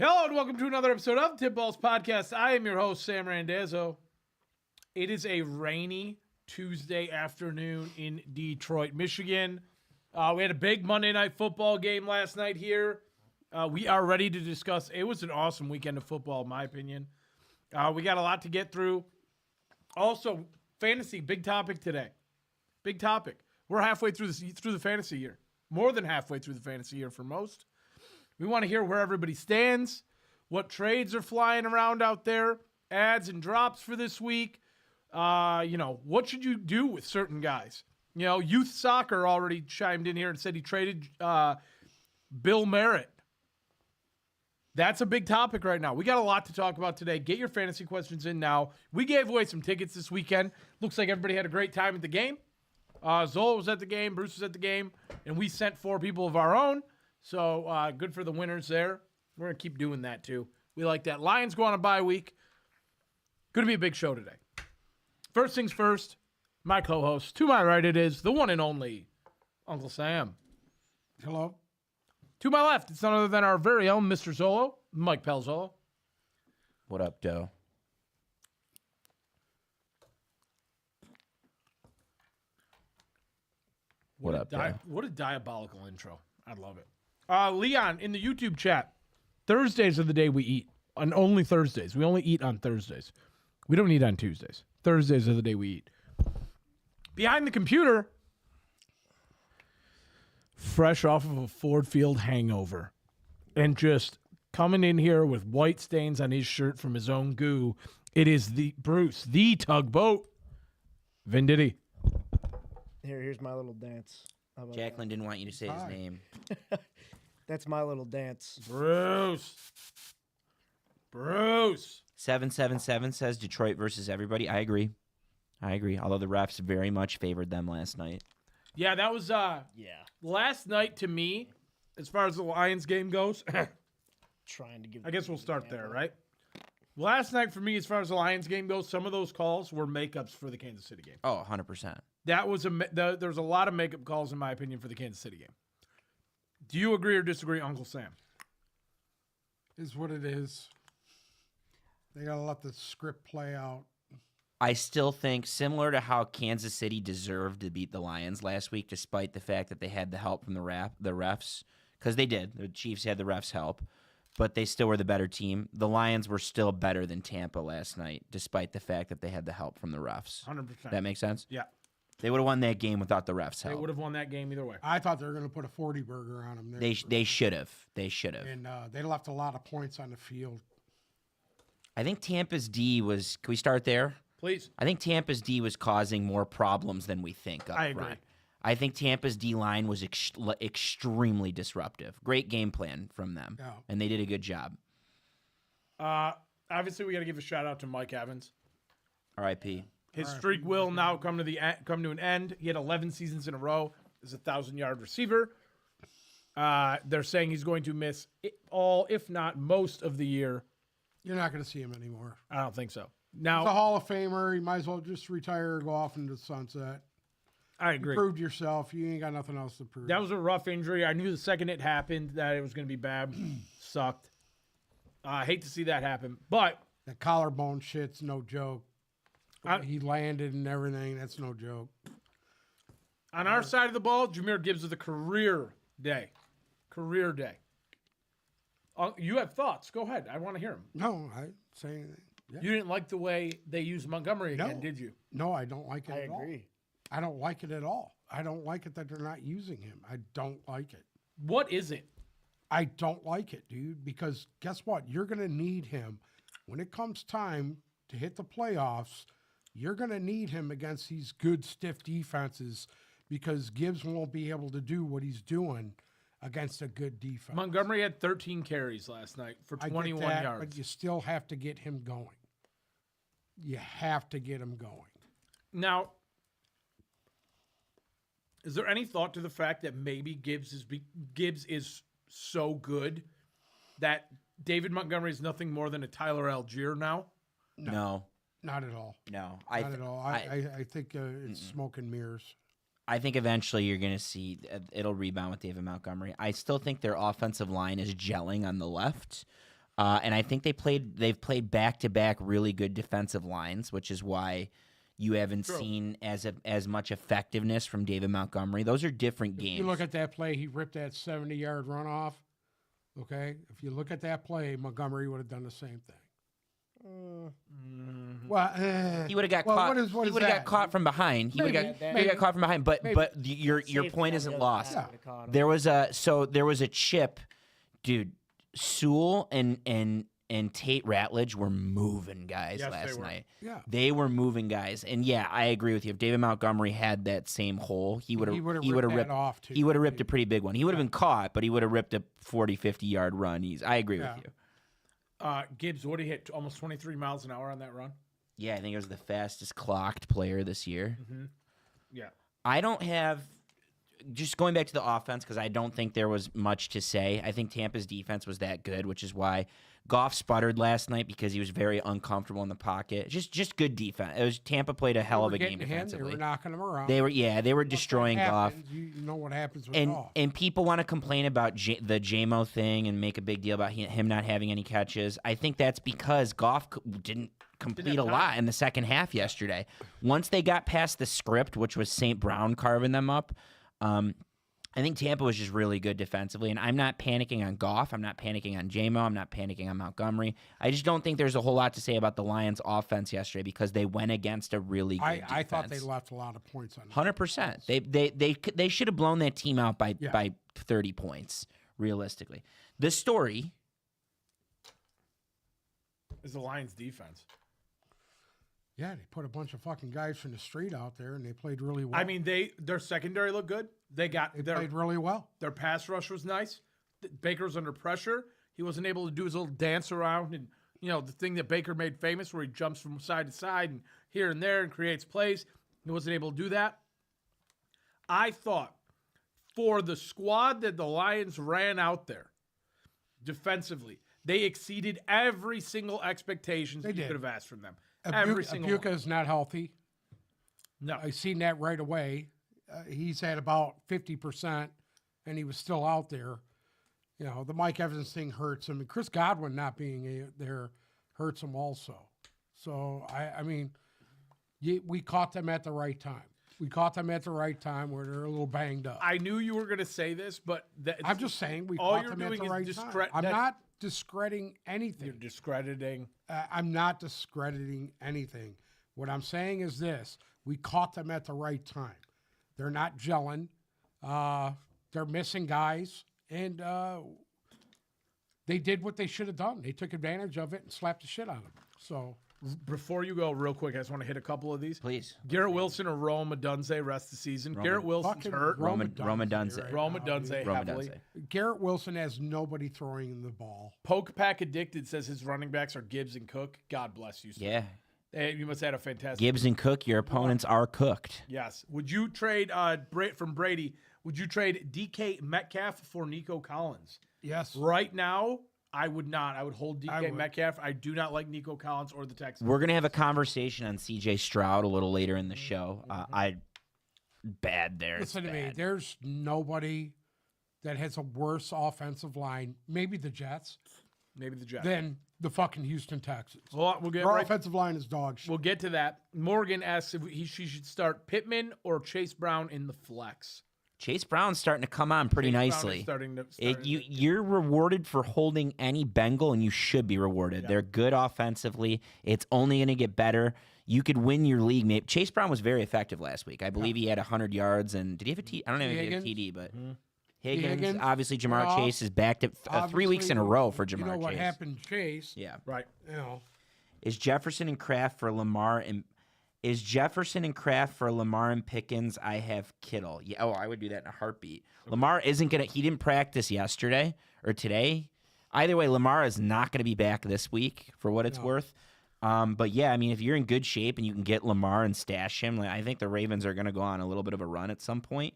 Hello and welcome to another episode of Tip Balls Podcast. I am your host, Sam Randazzo. It is a rainy Tuesday afternoon in Detroit, Michigan. We had a big Monday Night Football game last night here. We are ready to discuss. It was an awesome weekend of football, in my opinion. We got a lot to get through. Also, fantasy, big topic today. Big topic. We're halfway through the fantasy year. More than halfway through the fantasy year for most. We want to hear where everybody stands, what trades are flying around out there, ads and drops for this week. What should you do with certain guys? Youth Soccer already chimed in here and said he traded Bill Merritt. That's a big topic right now. We got a lot to talk about today. Get your fantasy questions in now. We gave away some tickets this weekend. Looks like everybody had a great time at the game. Zola was at the game, Bruce was at the game, and we sent 4 people of our own. So good for the winners there. We're going to keep doing that too. We like that. Lions go on a bye week. Going to be a big show today. First things first, my co-host. To my right it is the one and only Uncle Sam. Hello. To my left, it's none other than our very own Mr. Zolo, Mike Pelzolo. What up, Doe? What up, Doe? What a diabolical intro. I love it. Leon, in the YouTube chat, Thursdays are the day we eat. On only Thursdays. We only eat on Thursdays. We don't eat on Tuesdays. Thursdays are the day we eat. Behind the computer, fresh off of a Ford Field hangover, and just coming in here with white stains on his shirt from his own goo, it is the Bruce, the tugboat, Venditti. Here's my little dance. How about Jacqueline didn't want you to say his name. that? That's my little dance. Bruce. 777 says Detroit versus everybody. I agree. Although the refs very much favored them last night. Yeah, that was last night to me, as far as the Lions game goes. Trying to give. I guess we'll start there, right? Last night for me, as far as the Lions game goes, some of those calls were makeups for the Kansas City game. Oh, 100%. That was there's a lot of makeup calls in my opinion for the Kansas City game. Do you agree or disagree, Uncle Sam? Is what it is. They got to let the script play out. I still think, similar to how Kansas City deserved to beat the Lions last week, despite the fact that they had the help from the refs, because they did. The Chiefs had the refs' help, but they still were the better team. The Lions were still better than Tampa last night, despite the fact that they had the help from the refs. 100%. That makes sense? Yeah. They would have won that game without the refs' help. They would have won that game either way. I thought they were going to put a 40 burger on them. They should have. And they left a lot of points on the field. I think Tampa's D was. Can we start there? Please. I think Tampa's D was causing more problems than we think. I agree. Front. I think Tampa's D line was extremely disruptive. Great game plan from them, and they did a good job. Obviously, we got to give a shout out to Mike Evans. R.I.P. His streak will now come to an end. He had 11 seasons in a row as a 1,000-yard receiver. They're saying he's going to miss all, if not most, of the year. You're not going to see him anymore. I don't think so. He's Now, a Hall of Famer. You might as well just retire, go off into the sunset. I You agree. proved yourself. You ain't got nothing else to prove. That was a rough injury. I knew the second it happened that it was going to be bad. Sucked. I hate to see that happen. But the collarbone shit's no joke. He landed and everything. That's no joke. on our side of the ball, Jahmyr Gibbs with a career day. Career day. You have thoughts. Go ahead. I want to hear them. No, I say anything. Yeah. You didn't like the way they used Montgomery again, No. did you? No, I don't like it I at all. agree. I don't like it at all. I don't like it that they're not using him. I don't like it. What is it? I don't like it, dude, because guess what? You're going to need him. When it comes time to hit the playoffs, you're going to need him against these good, stiff defenses because Gibbs won't be able to do what he's doing against a good defense. Montgomery had 13 carries last night for I get 21 that, yards. but you still have to get him going. You have to get him going. Now, is there any thought to the fact that maybe Gibbs is so good that David Montgomery is nothing more than a Tyler Algier now? No. Not at all. No. Not at all. I think it's smoke and mirrors. I think eventually you're going to see it'll rebound with David Montgomery. I still think their offensive line is gelling on the left. And I think they've played back-to-back really good defensive lines, which is why you haven't seen as much effectiveness from David Montgomery. Those are different games. You look at that play, he ripped that 70-yard runoff. Okay? If you look at that play, Montgomery would have done the same thing. Well, He would have got well, caught. what He is would have got that? caught from behind. He would have got caught from behind. But your Safety point on isn't the other lost. side would've caught him. There was a chip, dude. Sewell and Tate Ratledge were moving guys Yes, they last were. night. Yeah. They were moving guys, and yeah, I agree with you. If David Montgomery had that same hole, he would have ripped that off, too. He would have ripped a pretty big one. He would have been caught, but he would have ripped a 40, 50-yard run. I agree with you. Gibbs, what did he hit? Almost 23 miles an hour on that run. Yeah, I think it was the fastest clocked player this year. Yeah. I don't have just going back to the offense because I don't think there was much to say. I think Tampa's defense was that good, which is why Goff sputtered last night because he was very uncomfortable in the pocket. Just good defense. It was Tampa played a hell of a game They defensively. were knocking him around. They were destroying Goff. You know what happens with Goff. And people want to complain about the JMO thing and make a big deal about him not having any catches. I think that's because Goff didn't complete a lot in the second half yesterday. Once they got past the script, which was St. Brown carving them up, I think Tampa was just really good defensively, and I'm not panicking on Goff. I'm not panicking on JMO. I'm not panicking on Montgomery. I just don't think there's a whole lot to say about the Lions' offense yesterday because they went against a really good defense. I thought they left a lot of points on 100%. They should have blown that team out by 30 points, realistically. The story is the Lions' defense. Yeah, they put a bunch of fucking guys from the street out there, and they played really well. I mean, their secondary looked good. They played really well. Their pass rush was nice. Baker was under pressure. He wasn't able to do his little dance around and, the thing that Baker made famous where he jumps from side to side and here and there and creates plays. He wasn't able to do that. I thought for the squad that the Lions ran out there defensively, they exceeded every single expectation you could have asked from them. Every single Abuka is not healthy. No. I seen that right away. He's at about 50%, and he was still out there. The Mike Evans thing hurts him. And Chris Godwin not being there hurts him also. So, I mean, we caught them at the right time. We caught them at the right time where they're a little banged up. I knew you were going to say this, but I'm just saying we all caught you're them at doing the is right time. I'm not discrediting anything. You're discrediting. I'm not discrediting anything. What I'm saying is this. We caught them at the right time. They're not gelling. They're missing guys. And they did what they should have done. They took advantage of it and slapped the shit out of them. So before you go, real quick, I just want to hit a couple of these. Please. Garrett Wilson or Rome Odunze rest of the season. Garrett Wilson's hurt. Rome Odunze. Rome Odunze heavily. Garrett Wilson has nobody throwing him the ball. Poke Pack Addicted says his running backs are Gibbs and Cook. God bless you, sir. Yeah. Hey, you must have had a fantastic Gibbs and Cook, your opponents are cooked. Yes. Would you trade from Brady? Would you trade DK Metcalf for Nico Collins? Yes. Right now, I would not. I would hold DK Metcalf. I do not like Nico Collins or the Texans. We're gonna have a conversation on CJ Stroud a little later in the show. Bad there. Listen to me. There's nobody that has a worse offensive line, maybe the Jets, than the fucking Houston Texans. Well, we'll get Our offensive line is dog shit. We'll get to that. Morgan asks if she should start Pittman or Chase Brown in the flex. Chase Brown's starting to come on pretty nicely. You're rewarded for holding any Bengal, and you should be rewarded. Yeah. They're good offensively. It's only going to get better. You could win your league. Maybe. Chase Brown was very effective last week. I believe he had 100 yards. And did he have a TD? I don't know if he had a TD, but Higgins. Obviously, Jamar Chase is back to 3 weeks in a row for Jamar Chase. You know what happened, Chase? Yeah. Right. Is Jefferson and Kraft for Lamar and Pickens? I have Kittle. Yeah, I would do that in a heartbeat. Okay. Lamar isn't gonna. He didn't practice yesterday or today. Either way, Lamar is not gonna be back this week for what it's worth. But yeah, I mean, if you're in good shape and you can get Lamar and stash him, I think the Ravens are gonna go on a little bit of a run at some point.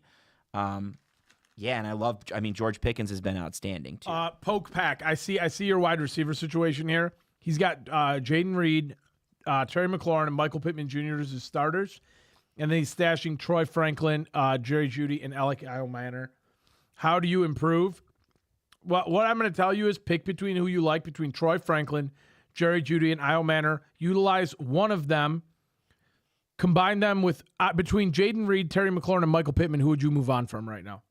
Yeah, and George Pickens has been outstanding too. Poke Pack. I see your wide receiver situation here. He's got Jaden Reed, Terry McLaurin, and Michael Pittman Jr. as his starters. And then he's stashing Troy Franklin, Jerry Jeudy, and Alec Manor. How do you improve? what I'm going to tell you is pick between who you like between Troy Franklin, Jerry Jeudy, and Io Manor. Utilize one of them. Combine them with between Jaden Reed, Terry McLaurin, and Michael Pittman. Who would you move on from right now?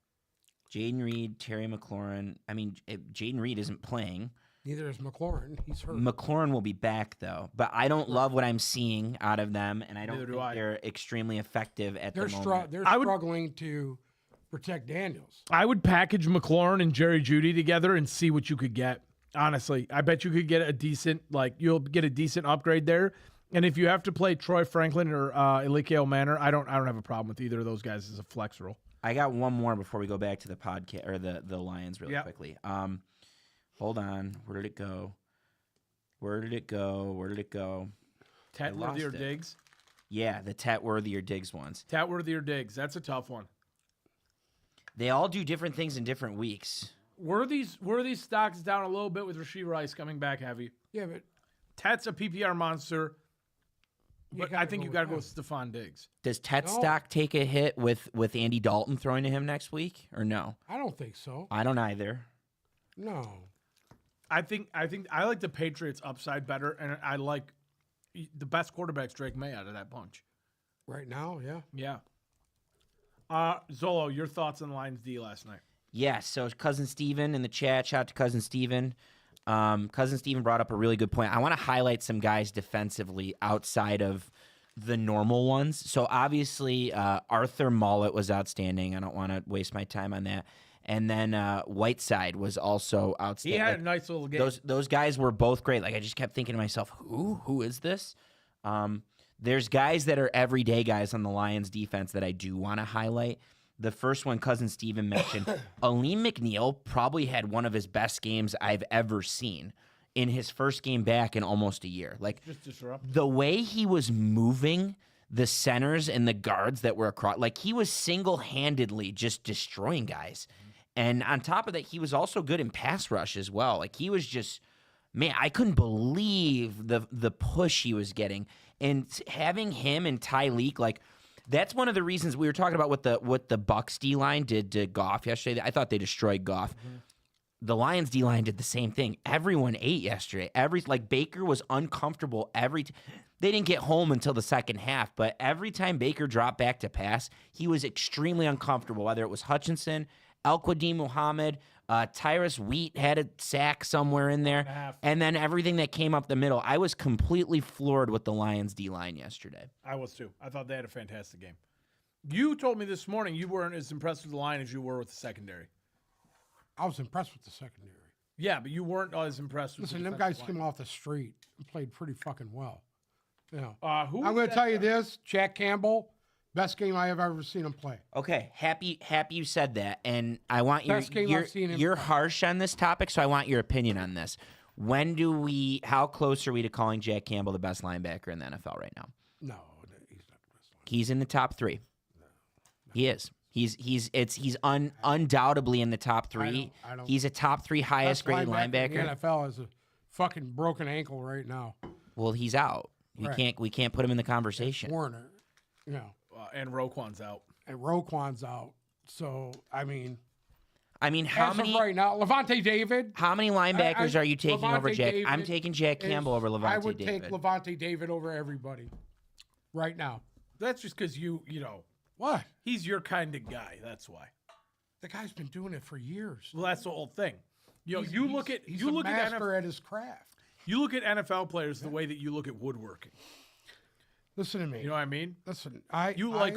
Jaden Reed, Terry McLaurin. I mean, Jaden Reed isn't playing. Neither is McLaurin. He's hurt. McLaurin will be back, though. But I don't love what I'm seeing out of them, and I don't Neither do think I. they're extremely effective at They're the moment. they're struggling to protect Daniels. I would package McLaurin and Jerry Jeudy together and see what you could get. Honestly, I bet you could get a decent, you'll get a decent upgrade there. And if you have to play Troy Franklin or Elikeo Manor, I don't have a problem with either of those guys as a flex role. I got one more before we go back to the podcast or the Lions really quickly. Hold on. Where did it go? Tatworthy or Diggs? Yeah, the Tatworthy or Diggs ones. Tatworthy or Diggs? That's a tough one. They all do different things in different weeks. Were these stocks down a little bit with Rashee Rice coming back heavy? Yeah, but Tat's a PPR monster, but I think you got to go with Stephon Diggs. Does Tet stock take a hit with Andy Dalton throwing to him next week or no? I don't think so. I don't either. No. I think I like the Patriots upside better, and I like the best quarterback's Drake May out of that bunch. Right now, yeah. Yeah. Zolo, your thoughts on the Lions D last night? Yeah, so Cousin Steven in the chat. Shout out to Cousin Steven. Cousin Steven brought up a really good point. I want to highlight some guys defensively outside of the normal ones. So obviously, Arthur Mollett was outstanding. I don't want to waste my time on that. And then Whiteside was also outstanding. He had a nice little game. Those guys were both great. I just kept thinking to myself, who is this? There's guys that are everyday guys on the Lions defense that I do want to highlight. The first one, Cousin Steven mentioned, Aleem McNeil probably had one of his best games I've ever seen in his first game back in almost a year. Just disrupt. The way he was moving the centers and the guards that were across, he was single-handedly just destroying guys. And on top of that, he was also good in pass rush as well. He was just, man, I couldn't believe the push he was getting. And having him and Tyreek, that's one of the reasons we were talking about what the Bucs D-line did to Goff yesterday. I thought they destroyed Goff. Mm-hmm. The Lions D-line did the same thing. Everyone ate yesterday. Baker was uncomfortable they didn't get home until the second half, but every time Baker dropped back to pass, he was extremely uncomfortable, whether it was Hutchinson, Al-Quadin Muhammad, Tyrus Wheat had a sack somewhere in there, and then everything that came up the middle. I was completely floored with the Lions D-line yesterday. I was too. I thought they had a fantastic game. You told me this morning you weren't as impressed with the line as you were with the secondary. I was impressed with the secondary. Yeah, but you weren't as impressed with them guys came off the street and played pretty fucking well. Yeah. I'm going to tell you this, Jack Campbell, best game I have ever seen him play. Okay, happy you said that, and I want Best game I've seen him you're play. harsh on this topic, so I want your opinion on this. How close are we to calling Jack Campbell the best linebacker in the NFL right now? No, he's not the best linebacker. He's in the top 3. No. He is. He's undoubtedly in the top 3. I don't He's a top 3 highest graded linebacker. In the NFL has a fucking broken ankle right now. Well, he's out. We can't put him in the conversation. Warner, and Roquan's out. So how many right now? Levante David. How many linebackers are you taking Levante over Jack? David I'm taking Jack Campbell over Levante David. I would take Levante David over everybody right now. That's just because you know. What? He's your kind of guy. That's why. The guy's been doing it for years. Well, that's the whole thing. He's a master at his craft. You look at NFL players the way that you look at woodworking. Listen to me. You know what I mean? Listen,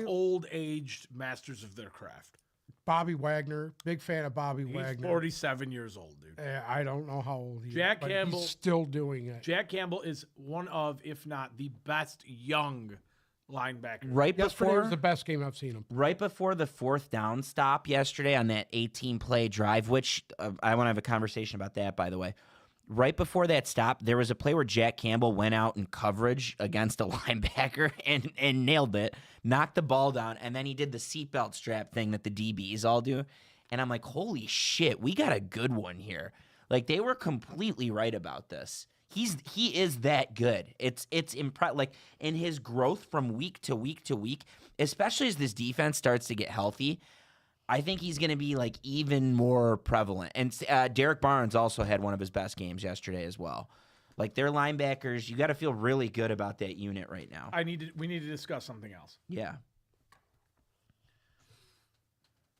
old aged masters of their craft. Bobby Wagner, big fan of Bobby Wagner. He's 47 years old, dude. I don't know how old he Jack is. Campbell, he's still doing it. Jack Campbell is one of, if not the best young linebacker. Yesterday was the best game I've seen him. Right before the 4th down stop yesterday on that 18-play drive, which I want to have a conversation about that, by the way. Right before that stop, there was a play where Jack Campbell went out in coverage against a linebacker and nailed it, knocked the ball down, and then he did the seatbelt strap thing that the DBs all do. And I'm like, holy shit, we got a good one here. They were completely right about this. He is that good. It's impressive. In his growth from week to week to week, especially as this defense starts to get healthy, I think he's going to be like even more prevalent. And Derek Barnes also had one of his best games yesterday as well. Like their linebackers, you got to feel really good about that unit right now. We need to discuss something else. Yeah.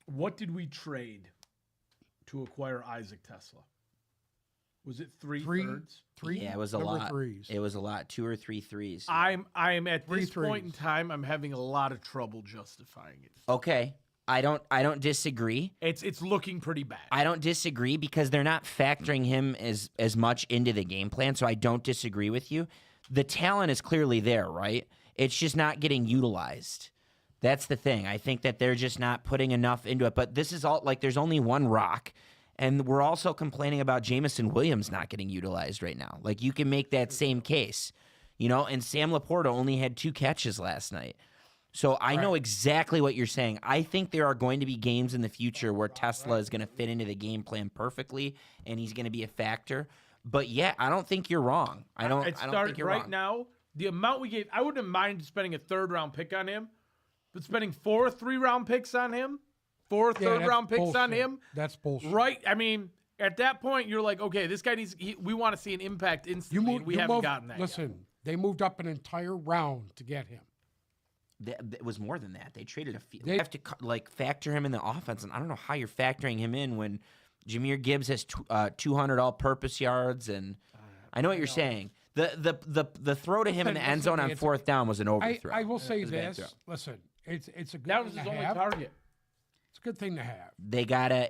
What did we trade to acquire Isaac Tesla? Was it three thirds? Three. Yeah, it was a number lot. Threes. It was a lot. 2 or 3 threes. I am at Three this point in threes. time, I'm having a lot of trouble justifying it. Okay. I don't disagree. It's looking pretty bad. I don't disagree because they're not factoring him as much into the game plan, so I don't disagree with you. The talent is clearly there, right? It's just not getting utilized. That's the thing. I think that they're just not putting enough into it. But this is all like there's only one rock. And we're also complaining about Jamison Williams not getting utilized right now. Like you can make that same case, and Sam Laporta only had 2 catches last night. So I know exactly what you're saying. I think there are going to be games in the future where Tesla is going to fit into the game plan perfectly and he's going to be a factor. But yeah, I don't think you're wrong. I don't think you're right wrong. now, the amount we gave, I wouldn't have minded spending a 3rd round pick on him, but spending 4 3-round picks on him, 4 third-round picks on him. That's bullshit. Right? I mean, at that point, you're like, okay, this guy we want to see an impact instantly. And we haven't gotten that. Listen, yet. they moved up an entire round to get him. It was more than that. They traded a few. They have to factor him in the offense, and I don't know how you're factoring him in when Jahmyr Gibbs has 200 all-purpose yards, and I know what you're saying. The throw to him in the end zone on 4th down was an overthrow. I will say It was a bad this. throw. Listen, it's a good That thing was to his only have. target. It's a good thing to have.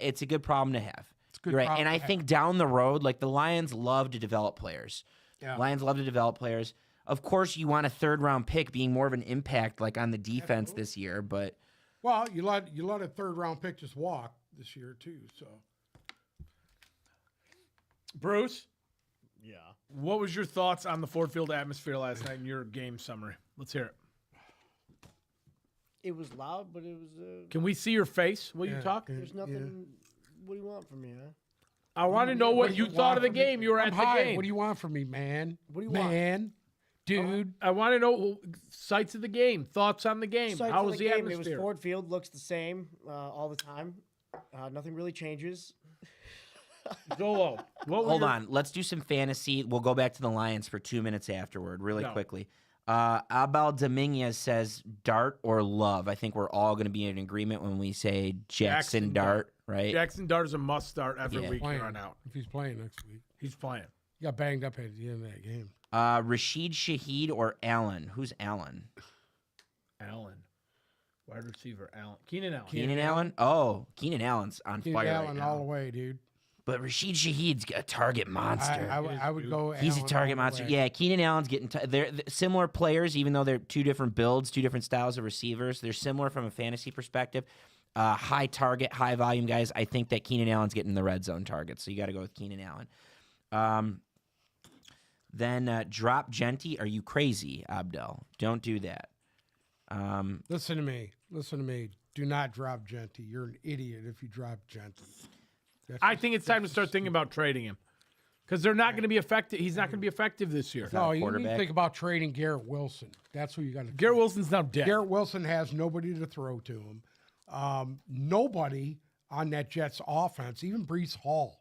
It's a good problem to have. It's a good You're right. problem And I to think down the road, like the Lions love to develop players. Yeah. Lions love to develop players. Of course, you want a 3rd-round pick being more of an impact like on the defense this year, but Well, you let a 3rd-round pick just walk this year too. So Bruce, Yeah. what was your thoughts on the Ford Field atmosphere last night in your game summary? Let's hear it. It was loud, but it was. Can we see your face while you Yeah, talk? yeah. There's nothing. What do you want from me, huh? I want to know what you thought of the Want from me? game. You were I'm at the high. game. What do you want from me, man? What do you want? Man, dude. I want to know sights of the game, thoughts on the game. Sides How of was the game, atmosphere? It was Ford Field. Looks the same all the time. Nothing really changes. Zolo, what were hold your- on. Let's do some fantasy. We'll go back to the Lions for 2 minutes afterward, really No. quickly. Abel Dominguez says Dart or Love. I think we're all going to be in agreement when we say Jackson Dart, right? Jackson Dart is a must start every Yeah. week Playing. here on out. If he's playing next week, He's playing. he got banged up at the end of that game. Rashid Shaheed or Allen? Who's Allen? Allen, wide receiver. Allen, Keenan Allen. Keenan Allen? Oh, Keenan Allen's on Keep fire Allen right now. all the way, dude. But Rashid Shaheed's a target monster. I would go. He's a Allen target all the monster. way. Yeah, Keenan Allen's getting. They're similar players, even though they're 2 different builds, 2 different styles of receivers. They're similar from a fantasy perspective. High target, high volume guys. I think that Keenan Allen's getting the red zone targets, so you got to go with Keenan Allen. Then drop Genty. Are you crazy, Abdel? Don't do that. Listen to me. Listen to me. Do not drop Genty. You're an idiot if you drop Genty. That's I just- think it's time to start thinking about trading him because they're not going to be effective. He's not going to be effective this year. No, you need to quarterback. think about trading Garrett Wilson. That's who you got to. Garrett Wilson's now dead. Garrett Wilson has nobody to throw to him. Nobody on that Jets offense, even Brees Hall.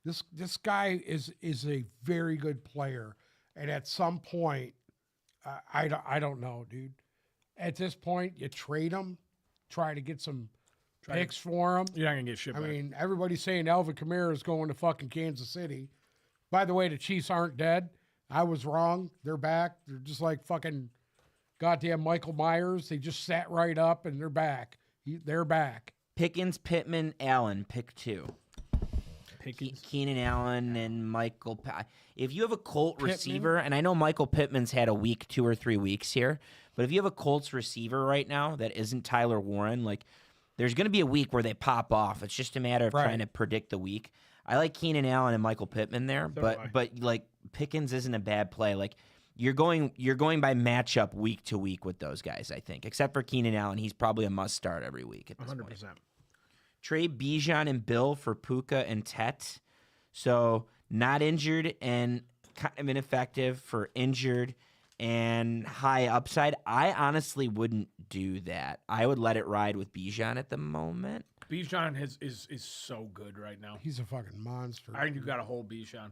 This guy is a very good player, and at some point, I don't know, dude. At this point, you trade him, try to get some picks for him. You're not going to get shit I back. mean, everybody's saying Alvin Kamara is going to fucking Kansas City. By the way, the Chiefs aren't dead. I was wrong. They're back. They're just like fucking goddamn Michael Myers. They just sat right up and they're back. They're back. Pickens, Pittman, Allen. Pick 2. Pickens. Keenan Allen and Michael. If you have a Colt receiver, and I know Michael Pittman's had a week, 2 or 3 weeks here, but if you have a Colts receiver right now that isn't Tyler Warren, like there's going to be a week where they pop off. It's just a matter of Right. trying to predict the week. I like Keenan Allen and Michael Pittman there, do I. but like Pickens isn't a bad play. Like you're going by matchup week to week with those guys. I think, except for Keenan Allen, he's probably a must start every week at this 100%. point. Trade Bijan and Bill for Puka and Tet. So not injured and kind of ineffective for injured and high upside. I honestly wouldn't do that. I would let it ride with Bijan at the moment. Bijan is so good right now. He's a fucking monster. I think you got to hold Bijan.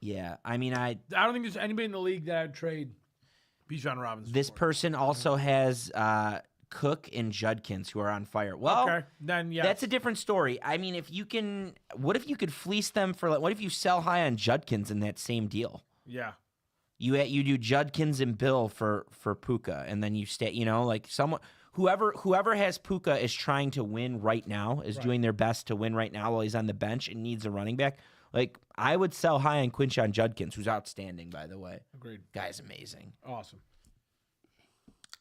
Yeah, I mean, I don't think there's anybody in the league that I'd trade Bijan Robinson. this for. person also has Cook and Judkins who are on fire. Well, Okay, then yeah, that's a different story. I mean, if you can, what if you could fleece them for? What if you sell high on Judkins in that same deal? yeah. You do Judkins and Bill for Puka, and then you stay. You know, like someone whoever has Puka is trying to win right now, is doing their best to win right now while he's on the bench and needs a running back. Like I would sell high on Quinshon Judkins, who's outstanding, by the way. Agreed. Guy's amazing. Awesome.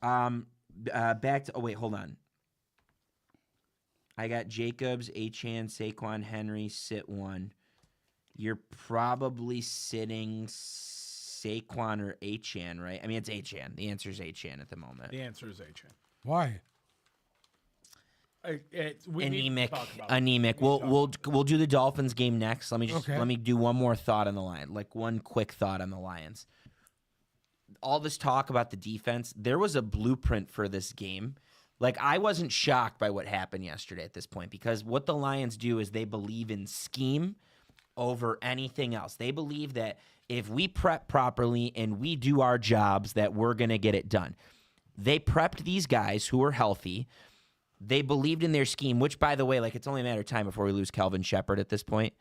Back to hold on. I got Jacobs, Achane, Saquon, Henry, sit one. You're probably sitting Saquon or Achane, right? I mean, it's Achane. The answer is Achane at the moment. The answer is Achane. Why? We need to talk about it. Anemic. We'll do the Dolphins game next. Let me do one more thought on the Lions. Like one quick thought on the Lions. All this talk about the defense, there was a blueprint for this game. Like I wasn't shocked by what happened yesterday at this point, because what the Lions do is they believe in scheme over anything else. They believe that if we prep properly and we do our jobs, that we're going to get it done. They prepped these guys who were healthy. They believed in their scheme, which, by the way, like it's only a matter of time before we lose Kelvin Shepherd at this point.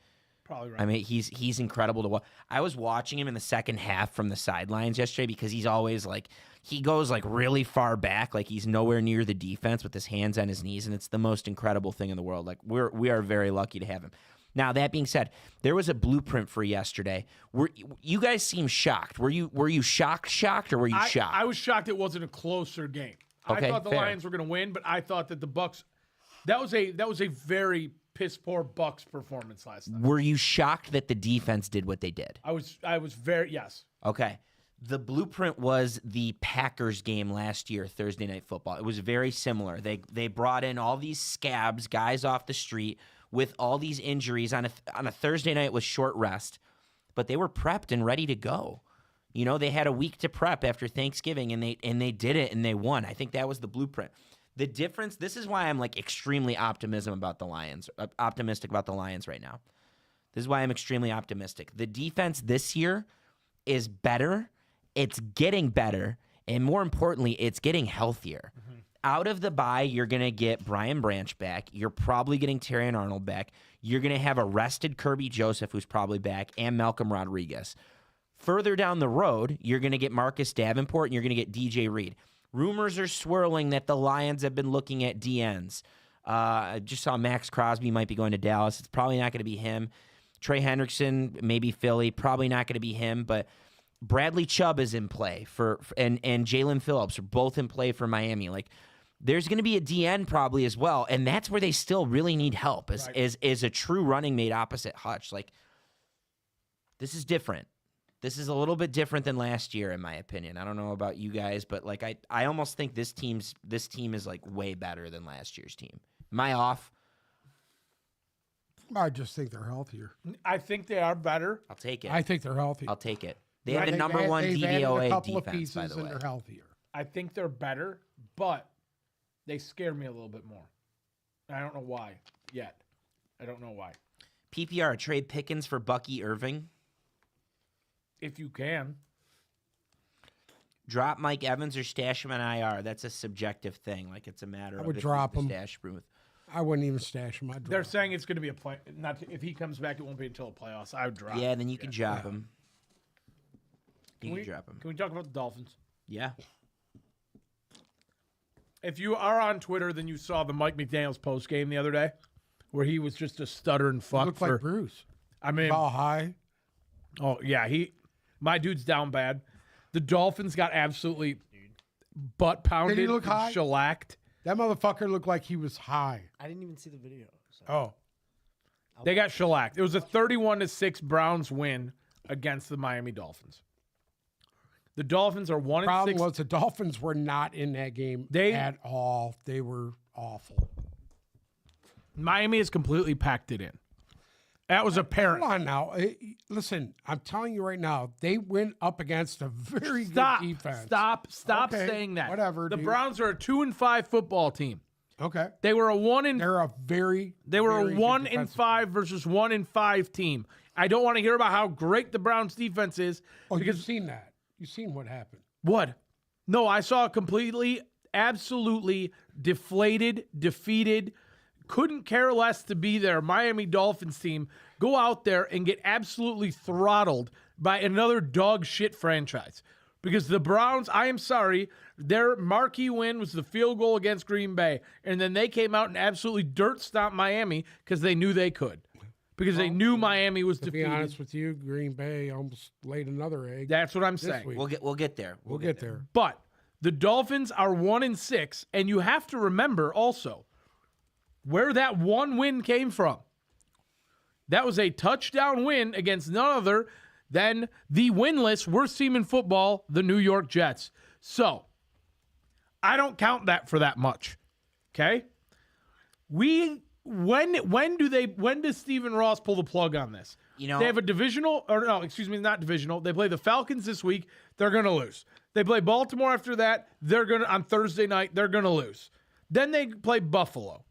Probably right. I mean, he's incredible to watch. I was watching him in the second half from the sidelines yesterday because he's always like, he goes like really far back, like he's nowhere near the defense with his hands on his knees, and it's the most incredible thing in the world. Like we are very lucky to have him. Now, that being said, there was a blueprint for yesterday. You guys seem shocked. Were you shocked, or were you shocked? I was shocked it wasn't a closer game. Okay, I thought the fair. Lions were going to win, but I thought that the Bucks. That was a very piss poor Bucks performance last night. Were you shocked that the defense did what they did? I was very yes. Okay. The blueprint was the Packers game last year, Thursday Night Football. It was very similar. They brought in all these scabs, guys off the street with all these injuries on a Thursday night with short rest, but they were prepped and ready to go. You know, they had a week to prep after Thanksgiving, and they did it, and they won. I think that was the blueprint. The difference, this is why I'm like extremely optimistic about the Lions right now. This is why I'm extremely optimistic. The defense this year is better. It's getting better, and more importantly, it's getting healthier. Mm-hmm. Out of the bye, you're going to get Brian Branch back. You're probably getting Terrion Arnold back. You're going to have a rested Kirby Joseph, who's probably back, and Malcolm Rodriguez. Further down the road, you're going to get Marcus Davenport, and you're going to get DJ Reed. Rumors are swirling that the Lions have been looking at DNs. I just saw Max Crosby might be going to Dallas. It's probably not going to be him. Trey Hendrickson, maybe Philly. Probably not going to be him, but Bradley Chubb is in play and Jalen Phillips are both in play for Miami. Like, there's going to be a DN probably as well, and that's where they still really need help is a true running mate opposite Hutch. Like, this is different. This is a little bit different than last year, in my opinion. I don't know about you guys, but like I almost think this team is like way better than last year's team. Am I off? I just think they're healthier. I think they are better. I'll take it. I think they're healthy. I'll take it. They have the They've number one they've added a DVOA couple of defense, pieces by the way. and they're healthier. I think they're better, but they scare me a little bit more. I don't know why yet. I don't know why. PPR, trade Pickens for Bucky Irving. If you can. Drop Mike Evans or stash him on IR. That's a subjective thing. Like, it's a matter of would if drop you him. stash Ruth. I wouldn't even stash him. I'd They're drop him. saying it's going to be a play. If he comes back, it won't be until the playoffs. I would drop. Yeah, then you can drop him. You Can can drop him. Can we talk about the Dolphins? Yeah. If you are on Twitter, then you saw the Mike McDaniels post game the other day, where he was just a stuttering fuck. Looked like Bruce. I mean, Ball high. oh yeah, my dude's down bad. The Dolphins got absolutely butt pounded, Did he look and high? shellacked. That motherfucker looked like he was high. I didn't even see the video. So. Oh, They got shellacked. It was a 31-6 Browns win against the Miami Dolphins. The Dolphins are 1-6. problem was the Dolphins were not in that game at all. They were awful. Miami has completely packed it in. That was apparent. Hold on now. Listen, I'm telling you right now, they went up against a very good defense. Stop Okay, saying that. whatever, The dude. Browns are a 2-5 football team. Okay. They were a 1 They're a very They were very a good 1-5 versus 1-5 team. I don't want to hear about how great the Browns defense is. Oh, because you've seen that. You've seen what happened. what? No, I saw a completely, absolutely deflated, defeated, couldn't care less to be there Miami Dolphins team go out there and get absolutely throttled by another dog shit franchise. Because the Browns, I am sorry, their marquee win was the field goal against Green Bay. And then they came out and absolutely dirt stomped Miami because they knew they could. Because they knew Miami was To be defeated. honest with you, Green Bay almost laid another egg. That's what I'm this saying. week. We'll get there. We'll get there. But the Dolphins are 1-6, and you have to remember also where that one win came from. That was a touchdown win against none other than the winless worst team in football, the New York Jets. So I don't count that for that much. Okay? When does Stephen Ross pull the plug on this? You know, They have a divisional, or no, excuse me, not divisional. They play the Falcons this week. They're going to lose. They play Baltimore after that. They're going to, on Thursday night, they're going to lose. Then they play Buffalo.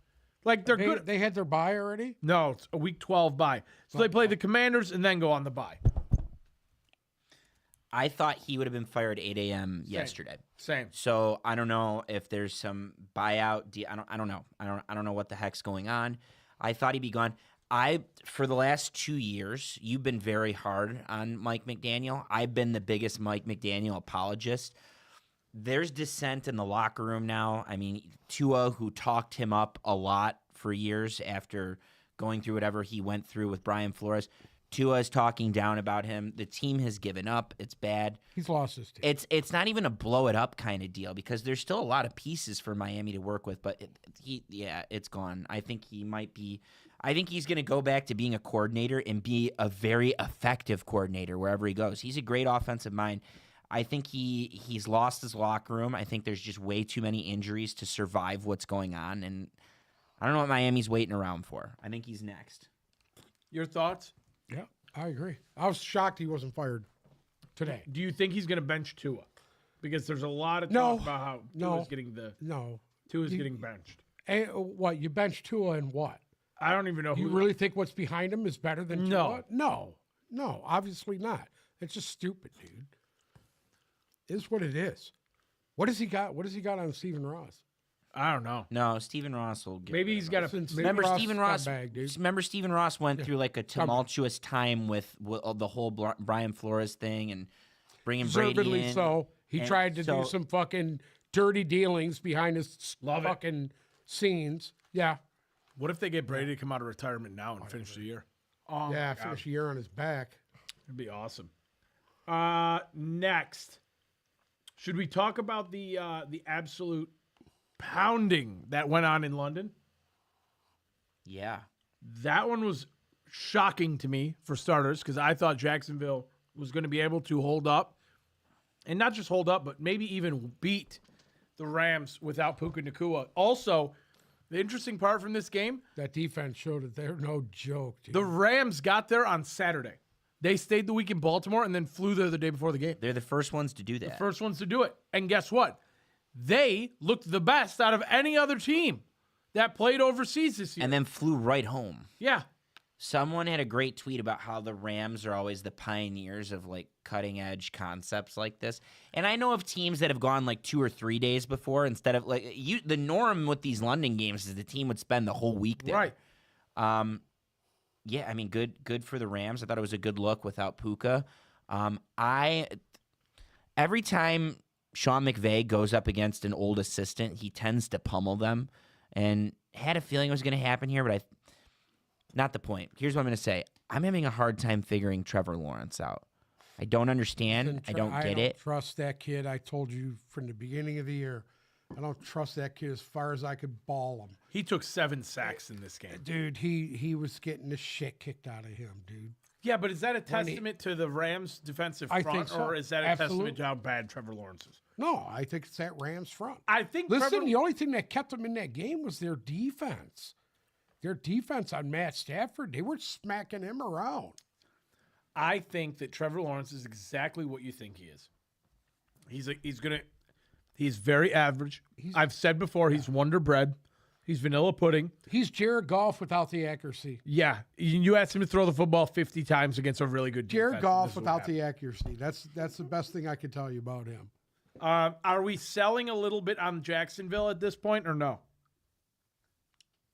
Like, they're good. They had their bye already? No, it's a week 12 bye. So they play the Commanders and then go on the bye. I thought he would have been fired 8 a.m. yesterday. Same. So I don't know if there's some buyout. I don't know. I don't know what the heck's going on. I thought he'd be gone. For the last 2 years, you've been very hard on Mike McDaniel. I've been the biggest Mike McDaniel apologist. There's dissent in the locker room now. I mean, Tua, who talked him up a lot for years after going through whatever he went through with Brian Flores, Tua is talking down about him. The team has given up. It's bad. He's lost his team. It's not even a blow it up kind of deal because there's still a lot of pieces for Miami to work with, but it's gone. I think he might be. I think he's going to go back to being a coordinator and be a very effective coordinator wherever he goes. He's a great offensive mind. I think he's lost his locker room. I think there's just way too many injuries to survive what's going on, and I don't know what Miami's waiting around for. I think he's next. Your thoughts? Yeah, I agree. I was shocked he wasn't fired today. Do you think he's going to bench Tua? Because there's a lot of No. talk about how No. Tua's getting No. getting benched. And what, you bench Tua and what? I don't even know Do you who. really think what's behind him is better than No. Tua? No, obviously not. It's just stupid, dude. It is what it is. What has he got? What has he got on Stephen Ross? I don't know. No, Stephen Ross will get. Maybe rid he's of got him. a. Since- Remember Ross Stephen got Ross? bagged, dude. Remember Stephen Ross went through like a tumultuous time with the whole Brian Flores thing and bringing Brady Deservedly in. so. He And tried to do so- some fucking dirty dealings behind his Love it. fucking scenes. Yeah. What if they get Brady to come out of retirement now and finish the year? Oh, Yeah, my God. finish a year on his back. It'd be awesome. Next, should we talk about the absolute pounding that went on in London? Yeah. That one was shocking to me, for starters, because I thought Jacksonville was going to be able to hold up, and not just hold up, but maybe even beat the Rams without Puka Nacua. Also, the interesting part from this game, That defense showed that they're no joke, dude. the Rams got there on Saturday. They stayed the week in Baltimore and then flew there the day before the game. They're the first ones to do that. First ones to do it. And guess what? They looked the best out of any other team that played overseas this year. And then flew right home. Yeah. Someone had a great tweet about how the Rams are always the pioneers of like cutting edge concepts like this. And I know of teams that have gone like 2 or 3 days before instead of like the norm with these London games is the team would spend the whole week there. Right. Yeah, I mean, good for the Rams. I thought it was a good look without Puka. Every time Sean McVay goes up against an old assistant, he tends to pummel them. And had a feeling it was going to happen here, but not the point. Here's what I'm going to say. I'm having a hard time figuring Trevor Lawrence out. I don't understand. I don't get it. Trust that kid. I told you from the beginning of the year. I don't trust that kid as far as I could ball him. He took 7 sacks in this game. Dude, he was getting the shit kicked out of him, dude. Yeah, but is that a testament to the Rams' defensive I front, think so. or is that a Absolutely. testament to how bad Trevor Lawrence is? No, I think it's that Rams front. I think Listen, Trevor, the only thing that kept them in that game was their defense. their defense on Matt Stafford, they were smacking him around. I think that Trevor Lawrence is exactly what you think he is. He's very average. I've said before, he's Wonder Bread. He's vanilla pudding. He's Jared Goff without the accuracy. Yeah, you asked him to throw the football 50 times against a really good defense. Jared Goff without the accuracy. That's the best thing I can tell you about him. Are we selling a little bit on Jacksonville at this point or no?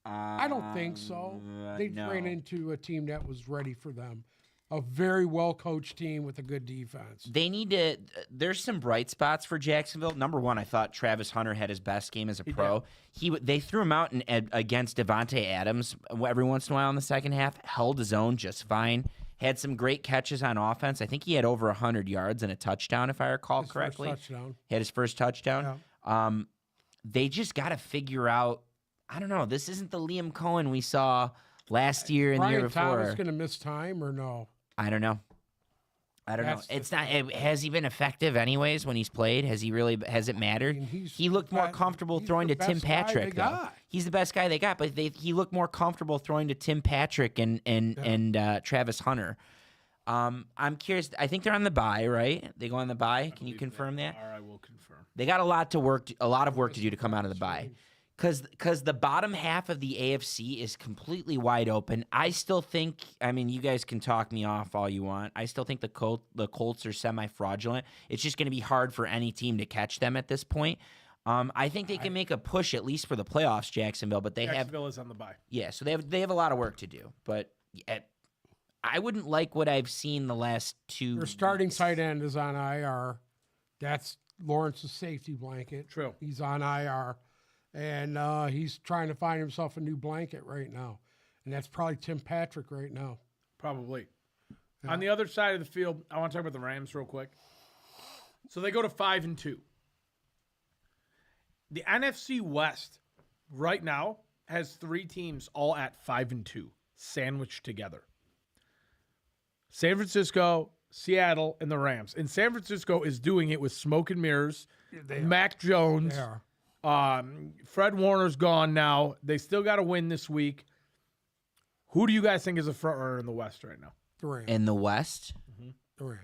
I don't think so. They no. ran into a team that was ready for them. A very well-coached team with a good defense. They need to. There's some bright spots for Jacksonville. Number one, I thought Travis Hunter had his best game as a pro. They threw him out against Devontae Adams every once in a while in the second half. Held his own just fine. Had some great catches on offense. I think he had over 100 yards and a touchdown, if I recall correctly. First touchdown. He had his first touchdown. Yeah. They just got to figure out. I don't know. This isn't the Liam Cohen we saw last year and the year Brian before. Thomas going to miss time or no? I don't know. That's It's not. Has he been effective anyways when he's played? Has it mattered? I mean, He looked more comfortable he's throwing the to Tim best guy Patrick, they though. got. He's the best guy they got, but he looked more comfortable throwing to Tim Patrick and Travis Hunter. I'm curious. I think they're on the bye, right? They go on the bye. Can you confirm that? All right, we'll confirm. They got a lot of work to do to come out of the bye. Because the bottom half of the AFC is completely wide open. I still think, I mean, you guys can talk me off all you want. I still think the Colts are semi-fraudulent. It's just going to be hard for any team to catch them at this point. I think they can make a push at least for the playoffs, Jacksonville, but Jacksonville is on the bye. Yeah, so they have a lot of work to do. But I wouldn't like what I've seen the last 2 Their starting weeks. tight end is on IR. That's Lawrence's safety blanket. True. He's on IR. And he's trying to find himself a new blanket right now. And that's probably Tim Patrick right now. Probably. On the other side of the field, I want to talk about the Rams real quick. So they go to 5-2. The NFC West right now has 3 teams all at 5-2, sandwiched together. San Francisco, Seattle, and the Rams. And San Francisco is doing it with smoke and mirrors. Mac Jones. They are. Fred Warner's gone now. They still got to win this week. Who do you guys think is a front runner in the West right now? The Rams. In the West? The Rams.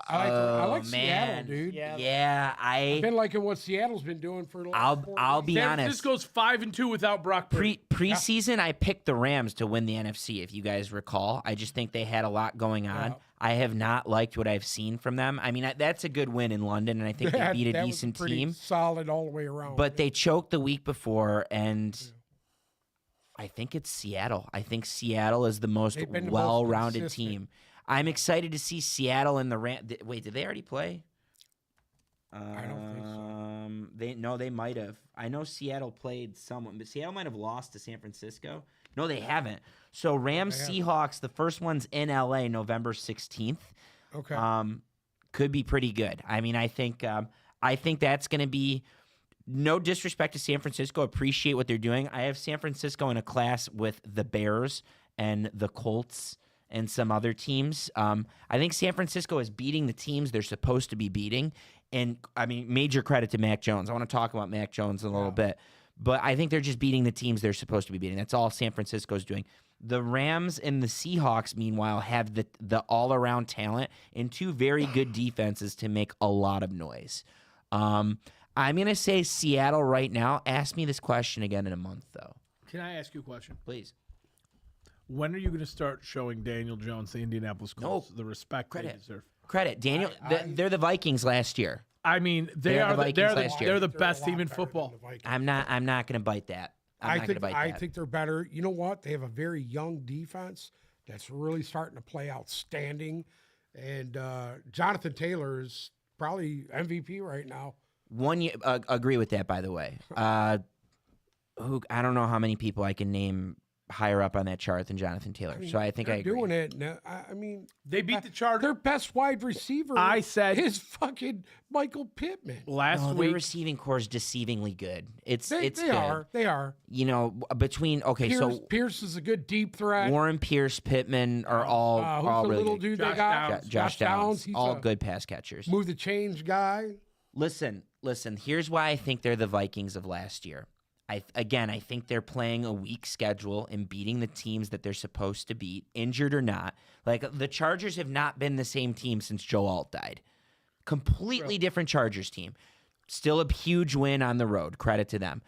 I like Seattle, man. dude. Yeah, I've been liking what Seattle's been doing for the last 4 I'll weeks. be San honest. Francisco's 5-2 without Brock Purdy. Preseason, I picked the Rams to win the NFC, if you guys recall. I just think they had a lot going on. Yeah. I have not liked what I've seen from them. I mean, that's a good win in London, and I think they beat a That was decent pretty team. solid all the way around. But they choked the week before, and I think it's Seattle. I think Seattle is the most They've been the most well-rounded consistent. team. I'm excited to see Seattle and the Rams. Wait, did they already play? I don't think so. They might have. I know Seattle played someone, but Seattle might have lost to San Francisco. No, they haven't. So Rams Seahawks, the first one's in LA, November 16th. Okay. Could be pretty good. I mean, I think that's going to be. No disrespect to San Francisco. Appreciate what they're doing. I have San Francisco in a class with the Bears and the Colts and some other teams. I think San Francisco is beating the teams they're supposed to be beating. And, I mean, major credit to Mac Jones. I want to talk about Mac Jones in a little bit. But I think they're just beating the teams they're supposed to be beating. That's all San Francisco's doing. The Rams and the Seahawks, meanwhile, have the all-around talent and 2 very good defenses to make a lot of noise. I'm going to say Seattle right now. Ask me this question again in a month, though. Can I ask you a question? Please. When are you going to start showing Daniel Jones, the Indianapolis Colts, the respect they deserve? Credit. Daniel, they're the Vikings last year. I mean, They're the Vikings last year. they're the They're a best lot team in better than football. the Vikings. I'm not going to bite that. I'm not going to bite I that. think they're better. You know what? They have a very young defense that's really starting to play outstanding. And Jonathan Taylor is probably MVP right now. 1 year, agree with that, by the way. I don't know how many people I can name higher up on that chart than Jonathan Taylor. So I think I They're agree. doing it. Now, I mean, They beat the Chargers. their best wide receiver. I said- is fucking Michael Pittman. Last No, their week. receiving core is deceivingly good. It's They good. are. They are. You know, between Pierce is a good deep threat. Warren, Pierce, Pittman are all Who's the really little good. dude Josh they got? Downs. Josh Downs, He's all a good pass catchers. move the change guy. Listen. Here's why I think they're the Vikings of last year. I think they're playing a weak schedule and beating the teams that they're supposed to beat, injured or not. Like, the Chargers have not been the same team since Joe Alt died. Completely different Chargers team. Still a huge win on the road. Credit to them.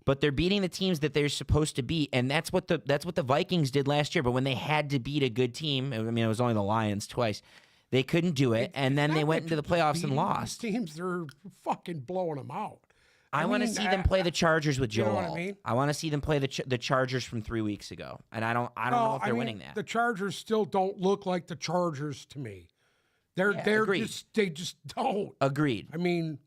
But they're beating the teams that they're supposed to beat, and that's what the Vikings did last year. But when they had to beat a good team, I mean, it was only the Lions twice, they couldn't do it, and then they went into the playoffs and lost. Teams, they're fucking blowing them out. I want to see them play the Chargers with Joe. You know what I mean? I want to see them play the Chargers from 3 weeks ago, and I don't know if they're winning that. The Chargers still don't look like the Chargers to me. They just don't. Agreed. I mean,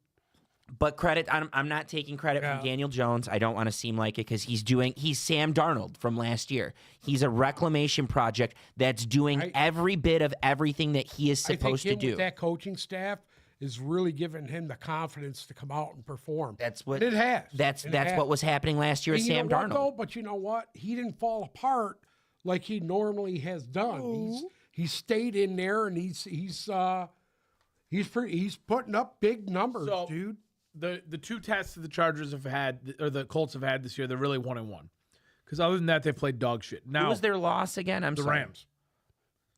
but credit, I'm not taking credit from Daniel Jones. I don't want to seem like it because he's Sam Darnold from last year. He's a reclamation project that's doing every bit of everything that he is supposed to do. That coaching staff is really giving him the confidence to come out and perform. That's what it has. That's what was happening last year with Sam Darnold. But you know what? He didn't fall apart like he normally has done. He stayed in there, and he's putting up big numbers, dude. The two tests that the Chargers have had, or the Colts have had this year, they're really 1-1. Because other than that, they've played dog shit. Now, who was their loss again? The Rams.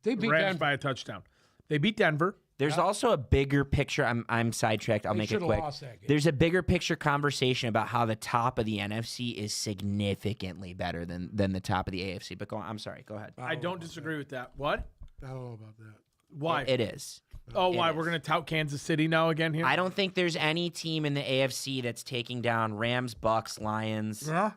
They beat the Rams Denver by a touchdown. They beat Denver. There's also a bigger picture. I'm sidetracked. I'll make it quick. There's a bigger picture conversation about how the top of the NFC is significantly better than the top of the AFC. But go on. I'm sorry. Go ahead. I don't disagree with that. What? I don't know about that. Why? It is. Oh, why? We're going to tout Kansas City now again here? I don't think there's any team in the AFC that's taking down Rams, Bucks, Lions. Yeah.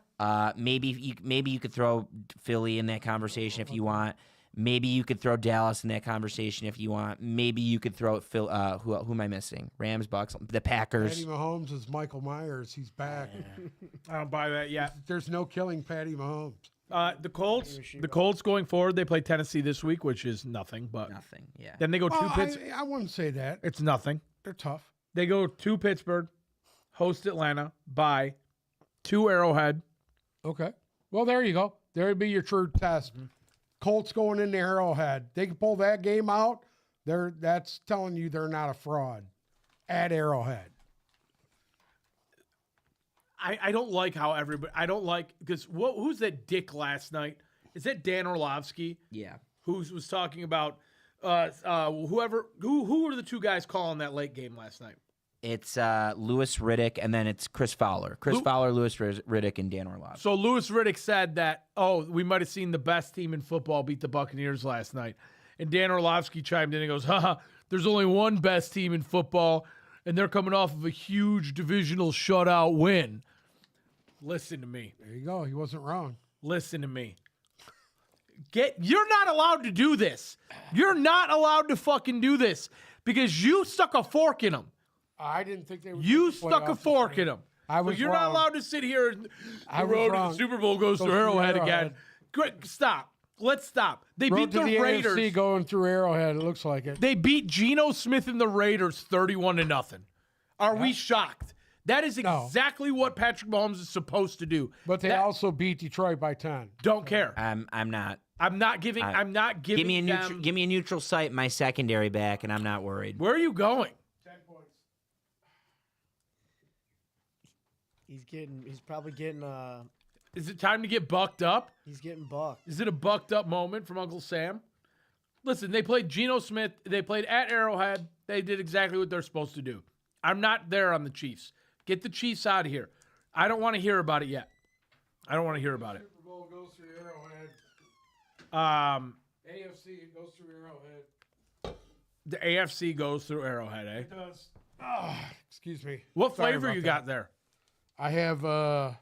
Maybe you could throw Philly in that conversation if you want. Maybe you could throw Dallas in that conversation if you want. Maybe you could throw Phil. Who am I missing? Rams, Bucks, the Packers. Patty Mahomes is Michael Myers. He's back. I don't buy that yet. There's no killing Patty Mahomes. The Colts going forward, they play Tennessee this week, which is nothing. But Nothing. Yeah. then they go to Pittsburgh. I wouldn't say that. It's nothing. They're tough. They go to Pittsburgh, host Atlanta, bye, to Arrowhead. Okay. Well, there you go. There would be your true test. Colts going into Arrowhead. They can pull that game out. That's telling you they're not a fraud at Arrowhead. I don't like how everybody. I don't like because who's that dick last night? Is that Dan Orlovsky? Yeah. Who was talking about who were the two guys calling that late game last night? It's Louis Riddick, and then it's Chris Fowler. Fowler, Louis Riddick, and Dan Orlovsky. So Louis Riddick said that, we might have seen the best team in football beat the Buccaneers last night. And Dan Orlovsky chimed in and goes, there's only one best team in football, and they're coming off of a huge divisional shutout win. Listen to me. There you go. He wasn't wrong. Listen to me. You're not allowed to do this. You're not allowed to fucking do this because you stuck a fork in them. I didn't think they would. You stuck a fork in them. You're not allowed to sit here and the road to the Super Bowl goes through Arrowhead again. Great, stop. Let's stop. They beat the Raiders. AFC going through Arrowhead. It looks like it. They beat Geno Smith and the Raiders 31-0. Are we shocked? That is exactly what Patrick Mahomes is supposed to do. But they also beat Detroit by 10. Don't care. I'm not. I'm not giving. Give me a neutral site, my secondary back, and I'm not worried. Where are you going? 10 points. He's probably getting. Is it time to get bucked up? He's getting bucked. Is it a bucked up moment from Uncle Sam? Listen, they played Geno Smith. They played at Arrowhead. They did exactly what they're supposed to do. I'm not there on the Chiefs. Get the Chiefs out of here. I don't want to hear about it yet. I don't want to hear about it. Super Bowl goes through Arrowhead. AFC goes through Arrowhead. The AFC goes through Arrowhead, eh? It does. Excuse me. What Sorry flavor about you that. got there? I have. I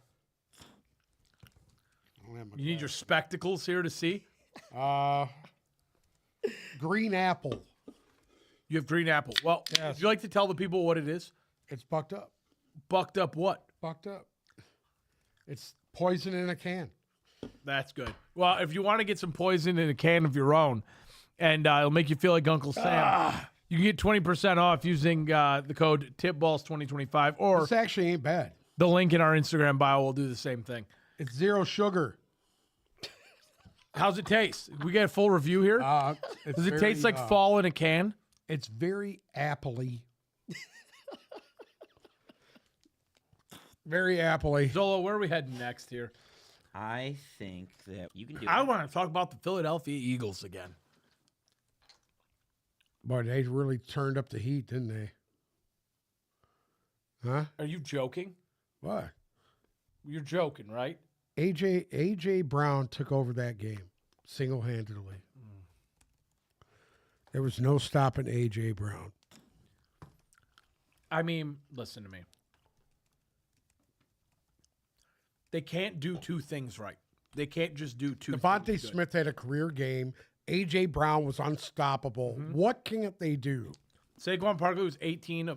don't have my You need your spectacles here to see? green apple. You have green apple. Well, Yes. would you like to tell the people what it is? It's bucked up. Bucked up what? Bucked up. It's poison in a can. That's good. Well, if you want to get some poison in a can of your own, and it'll make you feel like Uncle Sam, you can get 20% off using the code TIPBALLS2025, or This actually ain't bad. the link in our Instagram bio will do the same thing. It's zero sugar. How's it taste? We get a full review here. Does it taste like fall in a can? It's very appley. Very happily. Zola, where are we heading next here? I think that you can do I it. want to talk about the Philadelphia Eagles again. Boy, they really turned up the heat, didn't they? Huh? Are you joking? What? You're joking, right? AJ Brown took over that game single-handedly. There was no stopping AJ Brown. I mean, listen to me. They can't do two things right. They can't just do two Devontae things good. Smith had a career game. AJ Brown was unstoppable. What can't they do? Saquon Barkley was 18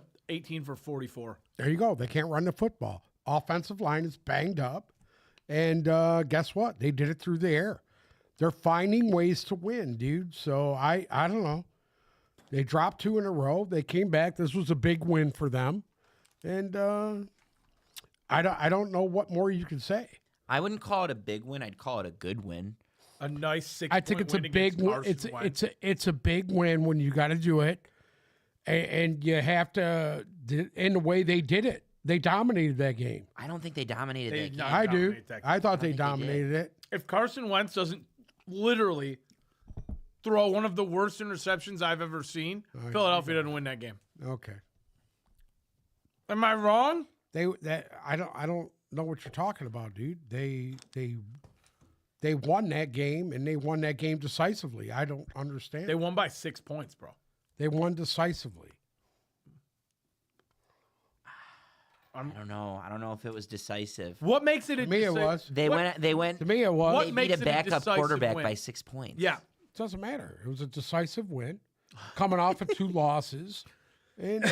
for 44. There you go. They can't run the football. Offensive line is banged up. And guess what? They did it through the air. They're finding ways to win, dude. So I don't know. They dropped 2 in a row. They came back. This was a big win for them. And I don't know what more you can say. I wouldn't call it a big win. I'd call it a good win. A nice 6 I think it's a big win. It's a big win when you got to do it, and you have to. In the way they did it, they dominated that game. I don't think they dominated They that did game. not. I do. dominate that game. I thought they think they did. dominated it. If Carson Wentz doesn't literally throw one of the worst interceptions I've ever seen, Philadelphia doesn't win that game. Okay. Am I wrong? I don't know what you're talking about, dude. They won that game, and they won that game decisively. I don't understand. They won by 6 points, bro. They won decisively. I don't know. I don't know if it was decisive. What makes it a To me, it was. They went. They went. To me, it was. What They makes beat a it a backup decisive quarterback win? by 6 points. Yeah. It doesn't matter. It was a decisive win, coming off of 2 losses, and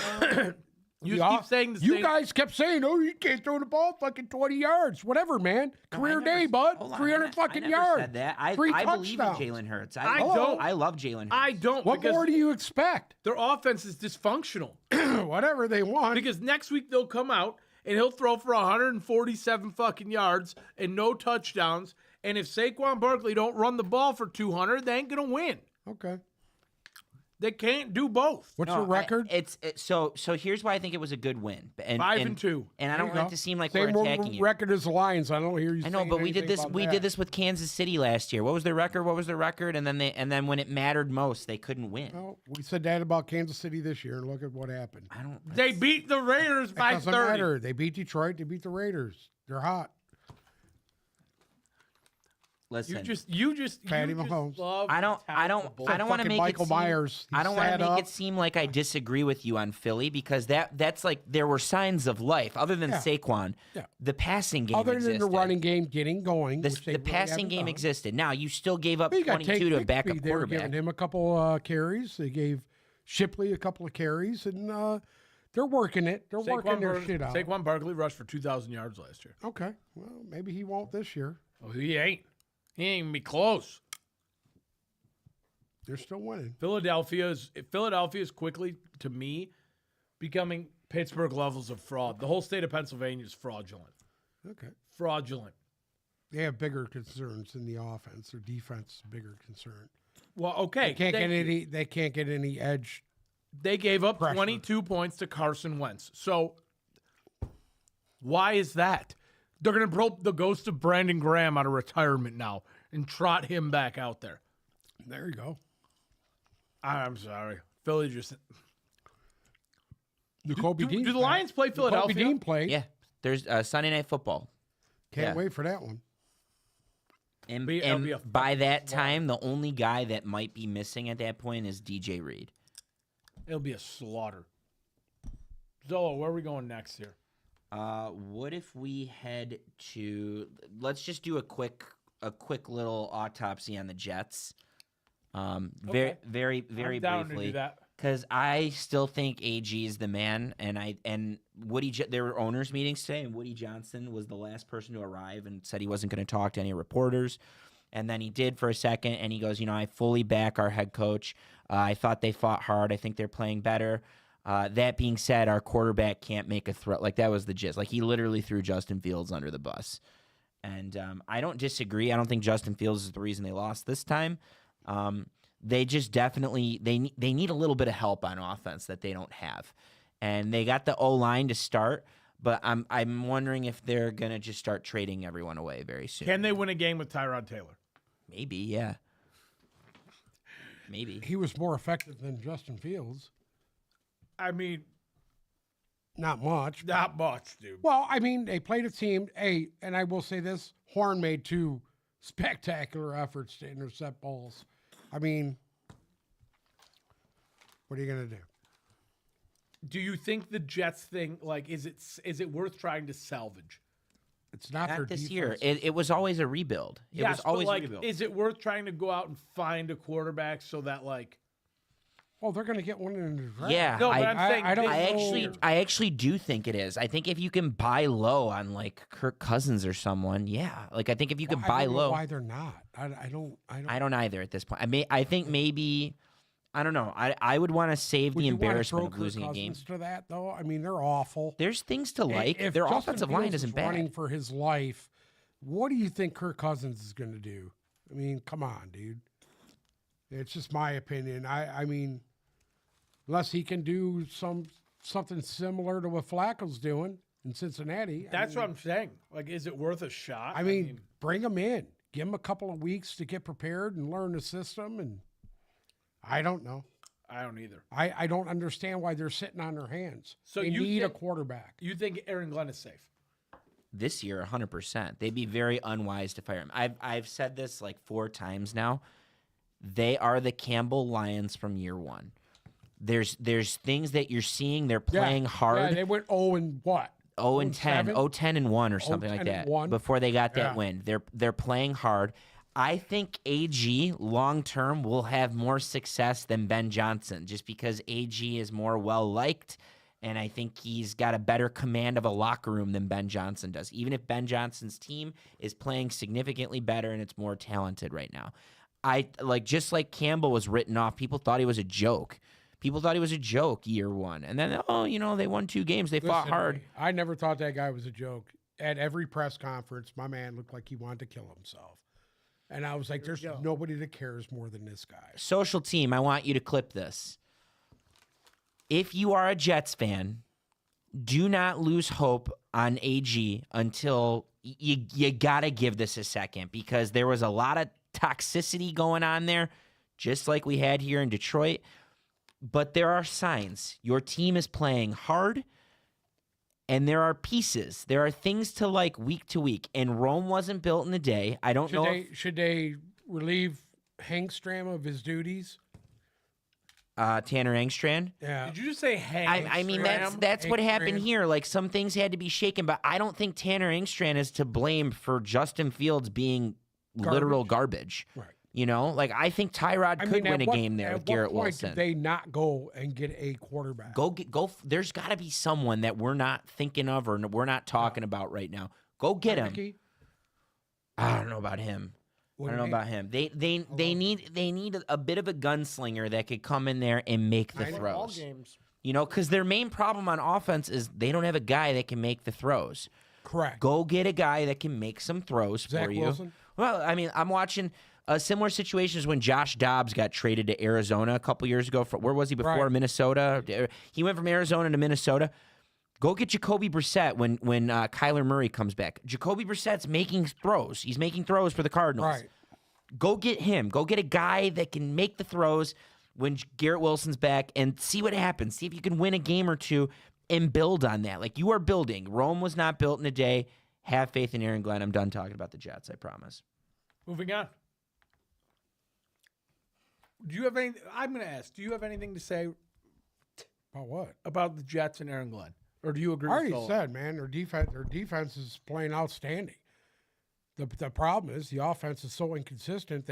You keep saying the you same. guys kept saying, "Oh, you can't throw the ball fucking 20 yards, whatever, man. No, Career I never- day, bud. hold on, 300 I fucking never yards. Said that. I 3 believe in touchdowns. Jalen Hurts. I don't. I love Jalen Hurts. I don't. What because more do you expect? their offense is dysfunctional. Whatever they want. Because next week they'll come out and he'll throw for 147 fucking yards and no touchdowns. And if Saquon Barkley don't run the ball for 200, they ain't gonna win. Okay. They can't do both. What's No, your record? So here's why I think it was a good win. And 5-2. And I There don't you like go. to seem like Same we're attacking you. record as the Lions. I don't hear you. I know, saying but we did anything this. about We that. did this with Kansas City last year. What was their record? What was their record? And then when it mattered most, they couldn't win. No, we said that about Kansas City this year, and look at what happened. I don't. They beat the Raiders It by doesn't 30. matter. They beat Detroit. They beat the Raiders. They're hot. Listen. You just Patty Mahomes. love I don't to want to Fucking make Michael it seem, Myers. He I don't want to sat make up. it seem like I disagree with you on Philly because that's like there were signs of life other than Yeah. Saquon. Yeah. The passing game Other existed. than the running game getting going, The, which they the really passing haven't game done. existed. Now you still gave up Well, you got 22 to a Tate backup Bixby. They were quarterback. giving him a couple carries. They gave Shipley a couple of carries, and they're working it. They're working their shit out. Saquon Barkley rushed for 2,000 yards last year. Okay, well, maybe he won't this year. Oh, he ain't. He ain't even be close. They're still winning. Philadelphia is quickly, to me, becoming Pittsburgh levels of fraud. The whole state of Pennsylvania is fraudulent. Okay. Fraudulent. They have bigger concerns in the offense. Their defense is a bigger concern. Well, okay. They can't get any edge. They gave up pressure. 22 points to Carson Wentz. So why is that? They're going to blow the ghost of Brandon Graham out of retirement now and trot him back out there. There you go. I'm sorry. Philly just... The Kobe Dean. do the Lions play Philadelphia? Kobe Dean played. Yeah, there's Sunday Night Football. Can't Yeah. wait for that one. And, It'll be a by that time, the only guy that might be missing at that point is DJ Reed. It'll be a slaughter. Zolo, where are we going next here? What if we head to? Let's just do a quick little autopsy on the Jets. Okay. Very I'm down briefly. to do that. Because I still think AG is the man, and there were owners meetings today, and Woody Johnson was the last person to arrive and said he wasn't going to talk to any reporters, and then he did for a second, and he goes, I fully back our head coach. I thought they fought hard. I think they're playing better. That being said, our quarterback can't make a throw. Like that was the gist. Like he literally threw Justin Fields under the bus, and I don't disagree. I don't think Justin Fields is the reason they lost this time. They just definitely they need a little bit of help on offense that they don't have, and they got the O-line to start, But I'm wondering if they're gonna just start trading everyone away very soon. Can they win a game with Tyrod Taylor? Maybe, yeah. Maybe. He was more effective than Justin Fields. I mean, Not much. not much, dude. Well, I mean, they played a team. And I will say this: Horn made 2 spectacular efforts to intercept balls. I mean, what are you gonna do? Do you think the Jets thing, like, is it worth trying to salvage? It's not their Not this defense. year. It was always a rebuild. It Yes, was always but, like, a rebuild. is it worth trying to go out and find a quarterback so that, like, Well, they're gonna get one in the draft. Yeah, no, but I'm saying I don't this know. I actually do think it is. I think if you can buy low on like Kirk Cousins or someone, yeah. Like I think if you can I buy don't know low, why they're not? I don't. I don't either at this point. I think maybe I don't know. I would want to save Would the you wanna embarrassment throw of Kirk losing a game. Cousins to that though? I mean, they're awful. There's things to like. If Their Justin offensive line Fields isn't is running bad. for his life, what do you think Kirk Cousins is going to do? I mean, come on, dude. It's just my opinion. I mean, unless he can do something similar to what Flacco's doing in Cincinnati. that's what I'm saying. Like, is it worth a shot? I mean, bring him in. Give him a couple of weeks to get prepared and learn the system. And I don't know. I don't either. I don't understand why they're sitting on their hands. So they you need a think- quarterback. You think Aaron Glenn is safe? This year, 100%. They'd be very unwise to fire him. I've said this like 4 times now. They are the Campbell Lions from year 1. There's things that you're seeing. They're playing hard. Yeah, they went 0 and what? 0 and 10, 7? 0-10 and 1 or something 0-10 like and that 1. before they got that Yeah. win. They're playing hard. I think AG long term will have more success than Ben Johnson just because AG is more well liked and I think he's got a better command of a locker room than Ben Johnson does. Even if Ben Johnson's team is playing significantly better and it's more talented right now. Just like Campbell was written off, people thought he was a joke. People thought he was a joke year 1. And then, they won 2 games. They fought Listen, hard. I never thought that guy was a joke. At every press conference, my man looked like he wanted to kill himself. And I was like, there's nobody that cares more than this guy. Social team, I want you to clip this. If you are a Jets fan, do not lose hope on AG until you got to give this a second because there was a lot of toxicity going on there, just like we had here in Detroit. But there are signs. Your team is playing hard, and there are pieces. There are things to like week to week. And Rome wasn't built in a day. I don't know. Should they relieve Hangstram of his duties? Tanner Engstrand. Yeah. Did you just say Hank? I mean, that's what happened here. Like, some things had to be shaken, but I don't think Tanner Engstrand is to blame for Justin Fields being literal garbage. Right. You know? Like, I think Tyrod could win a game there with Garrett At what point Wilson. did they not go and get a quarterback? Go. There's got to be someone that we're not thinking of or we're not talking about right now. Go get him. Ricky? I don't know about him. What I do don't you know about him. They need a bit of a gunslinger that could come in there and make the Win all throws. games. You know, because their main problem on offense is they don't have a guy that can make the throws. Correct. Go get a guy that can make some throws Zach for you. Wilson? Well, I mean, I'm watching similar situations when Josh Dobbs got traded to Arizona a couple years ago. Where was he before? Right. Minnesota. He went from Arizona to Minnesota. Go get Jacoby Brissett when Kyler Murray comes back. Jacoby Brissett's making throws. He's making throws for the Cardinals. Right. Go get him. Go get a guy that can make the throws when Garrett Wilson's back and see what happens. See if you can win a game or two and build on that. Like, you are building. Rome was not built in a day. Have faith in Aaron Glenn. I'm done talking about the Jets, I promise. Moving on. Do you have any? I'm going to ask. Do you have anything to say About what? about the Jets and Aaron Glenn, or do you agree? I already with Solo? said, man, their defense is playing outstanding. The problem is the offense is so inconsistent.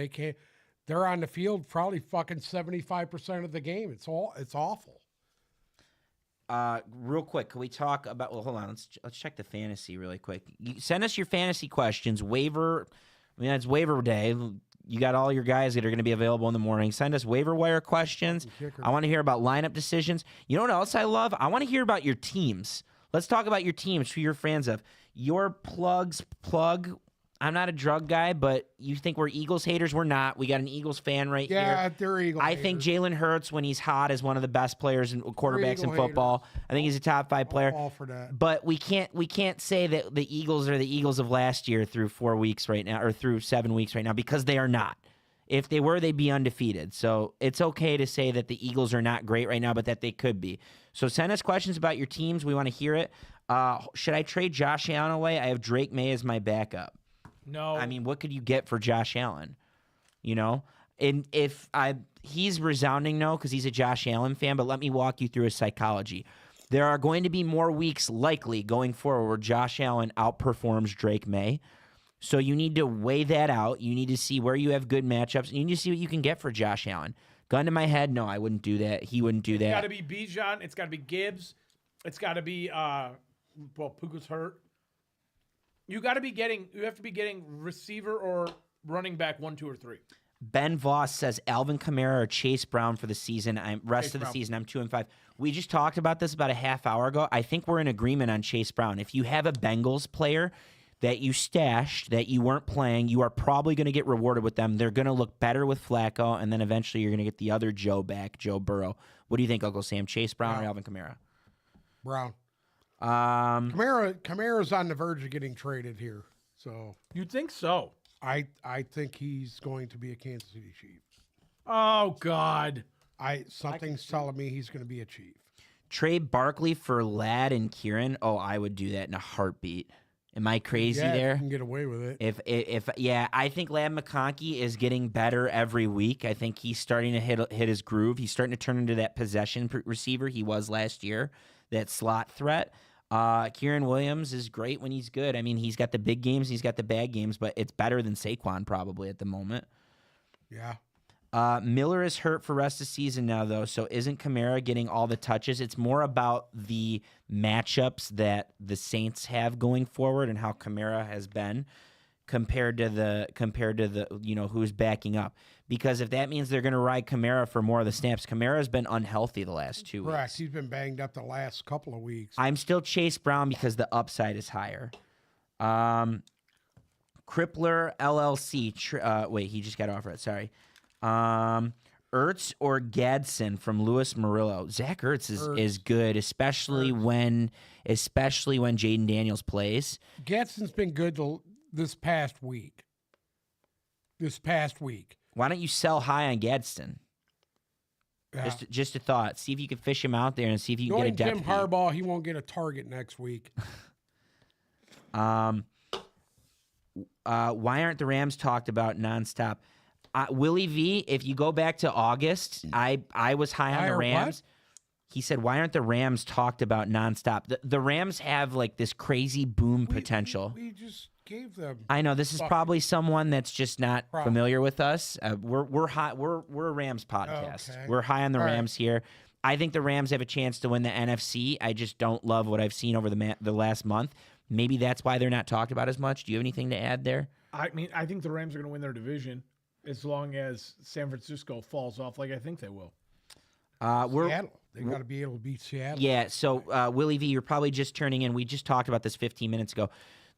They're on the field probably fucking 75% of the game. It's awful. Real quick, can we talk about? Well, hold on. Let's check the fantasy really quick. Send us your fantasy questions. Waiver. I mean, it's waiver day. You got all your guys that are going to be available in the morning. Send us waiver wire questions. I want to hear about lineup decisions. You know what else I love? I want to hear about your teams. Let's talk about your teams, who you're fans of. Your plug I'm not a drug guy, but you think we're Eagles haters? We're not. We got an Eagles fan right here. Yeah, they're Eagles. I think Jalen Hurts, when he's hot, is one of the best players and quarterbacks in Eagle football. I think he's a top 5 player. all for that. But we can't say that the Eagles are the Eagles of last year through 4 weeks right now, or through 7 weeks right now, because they are not. If they were, they'd be undefeated. So it's okay to say that the Eagles are not great right now, but that they could be. So send us questions about your teams. We want to hear it. Should I trade Josh Allen away? I have Drake May as my backup. No. I mean, what could you get for Josh Allen? You know? And he's resounding no because he's a Josh Allen fan, but let me walk you through his psychology. There are going to be more weeks likely going forward where Josh Allen outperforms Drake May. So you need to weigh that out. You need to see where you have good matchups, and you need to see what you can get for Josh Allen. Gun to my head, no, I wouldn't do that. He wouldn't do that. It's got to be Bijan. It's got to be Gibbs. It's got to be Puka's hurt. You have to be getting receiver or running back 1, 2, or 3. Ben Voss says Alvin Kamara or Chase Brown for the season. Rest of the season, I'm 2-5. We just talked about this about a half hour ago. I think we're in agreement on Chase Brown. If you have a Bengals player that you stashed, that you weren't playing, you are probably going to get rewarded with them. They're going to look better with Flacco, and then eventually you're going to get the other Joe back, Joe Burrow. What do you think, Uncle Sam? Chase Brown or Alvin Kamara? Brown. Kamara's on the verge of getting traded here. So You think so? I think he's going to be a Kansas City Chief. Oh, God. Something's telling me he's going to be a Chief. Trade Barkley for Ladd and Kieran? Oh, I would do that in a heartbeat. Am I crazy Yeah, there? you can get away with it. If I think Ladd McConkey is getting better every week. I think he's starting to hit his groove. He's starting to turn into that possession receiver he was last year, that slot threat. Kieran Williams is great when he's good. I mean, he's got the big games, he's got the bad games, but it's better than Saquon probably at the moment. Yeah. Miller is hurt for rest of the season now, though, so isn't Kamara getting all the touches? It's more about the matchups that the Saints have going forward and how Kamara has been compared to the who's backing up. Because if that means they're going to ride Kamara for more of the snaps, Kamara's been unhealthy the last 2 weeks. Correct. He's been banged up the last couple of weeks. I'm still Chase Brown because the upside is higher. Crippler LLC. Wait, he just got offered. Sorry. Ertz or Gadsden from Louis Murillo. Zach Ertz is good, especially when Jaden Daniels plays. Gadsden's been good this past week. Why don't you sell high on Gadsden? Yeah. Just a thought. See if you can fish him out there and see if you can Knowing get a depth. Jim Harbaugh, he won't get a target next week. Why aren't the Rams talked about nonstop? Willie V, if you go back to August, I was high on the Rams. What? He said, why aren't the Rams talked about nonstop? The Rams have like this crazy boom potential. We just gave them. I know this is probably someone that's just not familiar with us. We're high. We're a Rams podcast. Okay. We're high on the Rams here. I think the Rams have a chance to win the NFC. I just don't love what I've seen over the last month. Maybe that's why they're not talked about as much. Do you have anything to add there? I mean, I think the Rams are going to win their division as long as San Francisco falls off like I think they will. Seattle. They got to be able to beat Seattle. Yeah, so Willie V, you're probably just turning in. We just talked about this 15 minutes ago.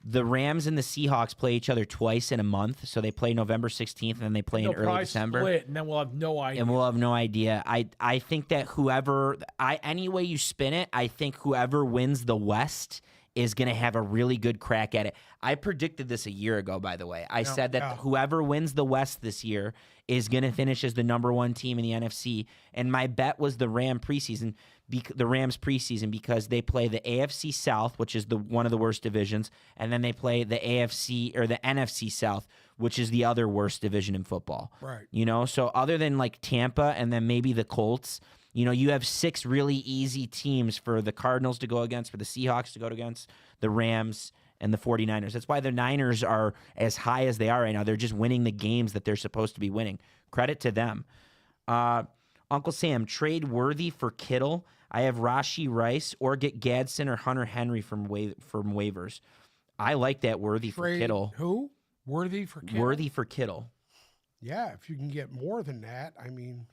The Rams and the Seahawks play each other twice in a month. So they play November 16th, and then they play in early December. Split, and then we'll have no idea. And we'll have no idea. I think that any way you spin it, I think whoever wins the West is going to have a really good crack at it. I predicted this a year ago, by the way. I said that whoever wins the West this year is going to finish as the number 1 team in the NFC. And my bet was the Rams preseason because they play the AFC South, which is one of the worst divisions, and then they play the AFC or the NFC South, which is the other worst division in football. Right. So other than like Tampa and then maybe the Colts, you have 6 really easy teams for the Cardinals to go against, for the Seahawks to go against, the Rams, and the 49ers. That's why the Niners are as high as they are right now. They're just winning the games that they're supposed to be winning. Credit to them. Uncle Sam, trade Worthy for Kittle. I have Rashee Rice or get Gadsden or Hunter Henry from waivers. I like that Worthy for Kittle. Who? Worthy for Kittle? Worthy for Kittle. Yeah, if you can get more than that, I mean,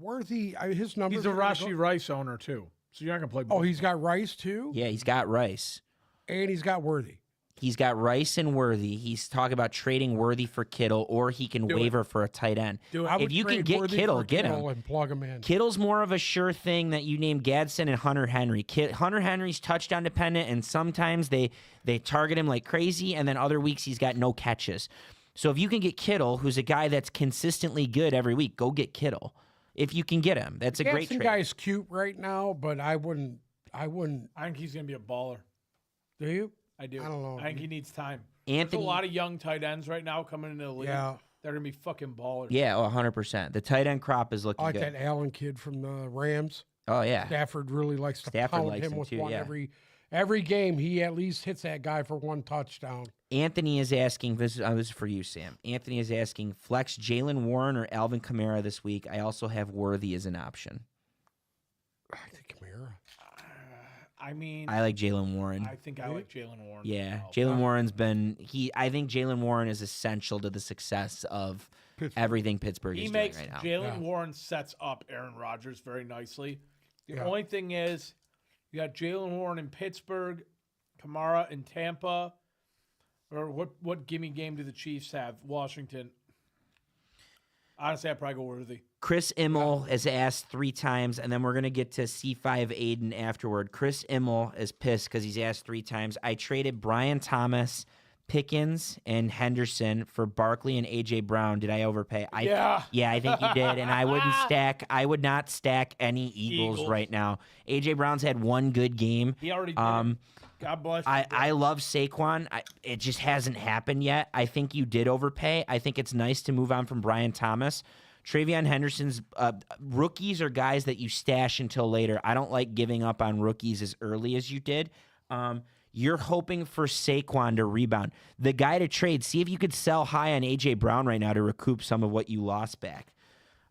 Worthy, his numbers. He's a Rashee Rice owner, too. So you're not going to play both. Oh, he's got Rice, too? Yeah, he's got Rice. And he's got Worthy. He's got Rice and Worthy. He's talking about trading Worthy for Kittle, or he can Do it. waiver for a tight end. Do it. I would If you can trade get Worthy Kittle, for get him. Kittle and plug him in. Kittle's more of a sure thing that you name Gadsden and Hunter Henry. Hunter Henry's touchdown dependent, and sometimes they target him like crazy, and then other weeks he's got no catches. So if you can get Kittle, who's a guy that's consistently good every week, go get Kittle. If you can get him, that's a great Gadsden trade. guy's cute right now, but I wouldn't. I think he's going to be a baller. Do you? I do. I don't know. I think he needs time. Anthony, There's a lot of young tight ends right now coming into the league. Yeah. They're going to be fucking ballers. yeah, 100%. The tight end crop is I looking like good. that Allen kid from the Rams. Oh yeah, Stafford really likes to Stafford pound likes him him with too, one yeah. every game. He at least hits that guy for one touchdown. Anthony is asking, this is for you, Sam. Anthony is asking, flex Jalen Warren or Alvin Kamara this week. I also have Worthy as an option. I think Kamara. I mean, I like Jalen Warren. I think I like Jalen Warren. Yeah, as well. Jalen Warren's been I think Jalen Warren is essential to the success of Pittsburgh. everything Pittsburgh He is makes doing right now. Jalen Yeah. Warren sets up Aaron Rodgers very nicely. The Yeah. only thing is, you got Jalen Warren in Pittsburgh, Kamara in Tampa, or what gimme game do the Chiefs have? Washington. Honestly, I'd probably go Worthy. Chris Immel has asked 3 times, and then we're going to get to C5 Aiden afterward. Chris Immel is pissed because he's asked 3 times. I traded Brian Thomas, Pickens, and Henderson for Barkley and A.J. Brown. Did I overpay? Yeah. Yeah, I think you did, and I would not stack any Eagles right now. A.J. Brown's had one good game. He already did. God bless you. I love Saquon. It just hasn't happened yet. I think you did overpay. I think it's nice to move on from Brian Thomas. Travion Henderson's rookies are guys that you stash until later. I don't like giving up on rookies as early as you did. You're hoping for Saquon to rebound. The guy to trade, see if you could sell high on A.J. Brown right now to recoup some of what you lost back.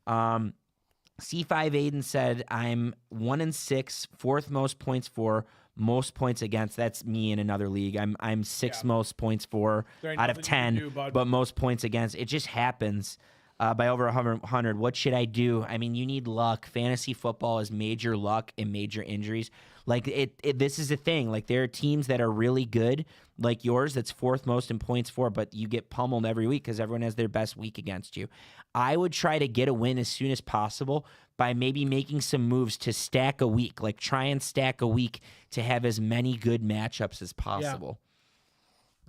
C5 Aiden said, I'm 1-6, 4th most points for, most points against. That's me in another league. I'm 6th most points for There ain't out of nothing you can 10, do, bud. but most points against. It just happens by over 100. What should I do? I mean, you need luck. Fantasy football is major luck and major injuries. Like this is the thing. Like there are teams that are really good, like yours, that's 4th most in points for, but you get pummeled every week because everyone has their best week against you. I would try to get a win as soon as possible by maybe making some moves to stack a week. Like try and stack a week to have as many good matchups as possible.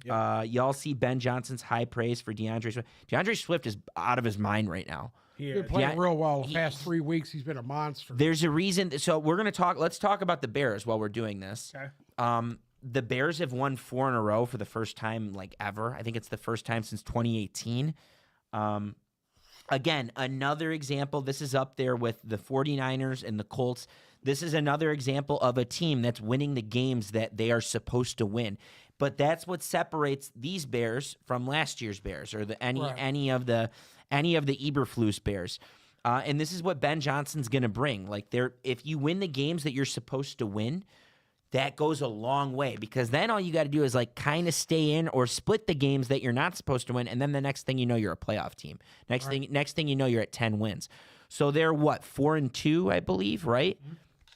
Y'all see Ben Johnson's high praise for DeAndre Swift. DeAndre Swift is out of his mind right now. He He's been is. playing Yeah, real well the past 3 weeks. He's been a monster. There's a reason. So we're going to talk. Let's talk about the Bears while we're doing this. Okay. The Bears have won 4 in a row for the first time like ever. I think it's the first time since 2018. Again, another example. This is up there with the 49ers and the Colts. This is another example of a team that's winning the games that they are supposed to win. But that's what separates these Bears from last year's Bears or any of the Eberflus Bears. And this is what Ben Johnson's going to bring. Like if you win the games that you're supposed to win, that goes a long way because then all you got to do is like kind of stay in or split the games that you're not supposed to win, and then the next thing you know, you're a playoff team. Next thing you know, you're at 10 wins. So they're what 4-2, I believe, right?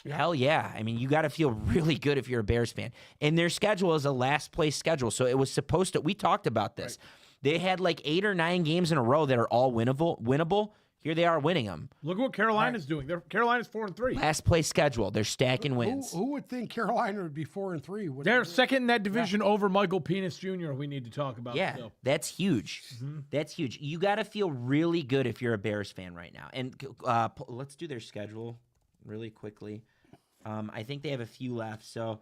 Yeah. Hell yeah! I mean, you got to feel really good if you're a Bears fan. And their schedule is a last place schedule, so it was supposed to. We talked about this. Right. They had like 8 or 9 games in a row that are all winnable. Here they are winning them. Look at what Carolina's doing. Carolina's 4-3. Last place schedule. They're stacking wins. Who would think Carolina would be 4-3? They're second in that division over Michael Penis Jr., we need to talk about. Yeah, still. that's huge. That's huge. You got to feel really good if you're a Bears fan right now. And let's do their schedule really quickly. I think they have a few left. So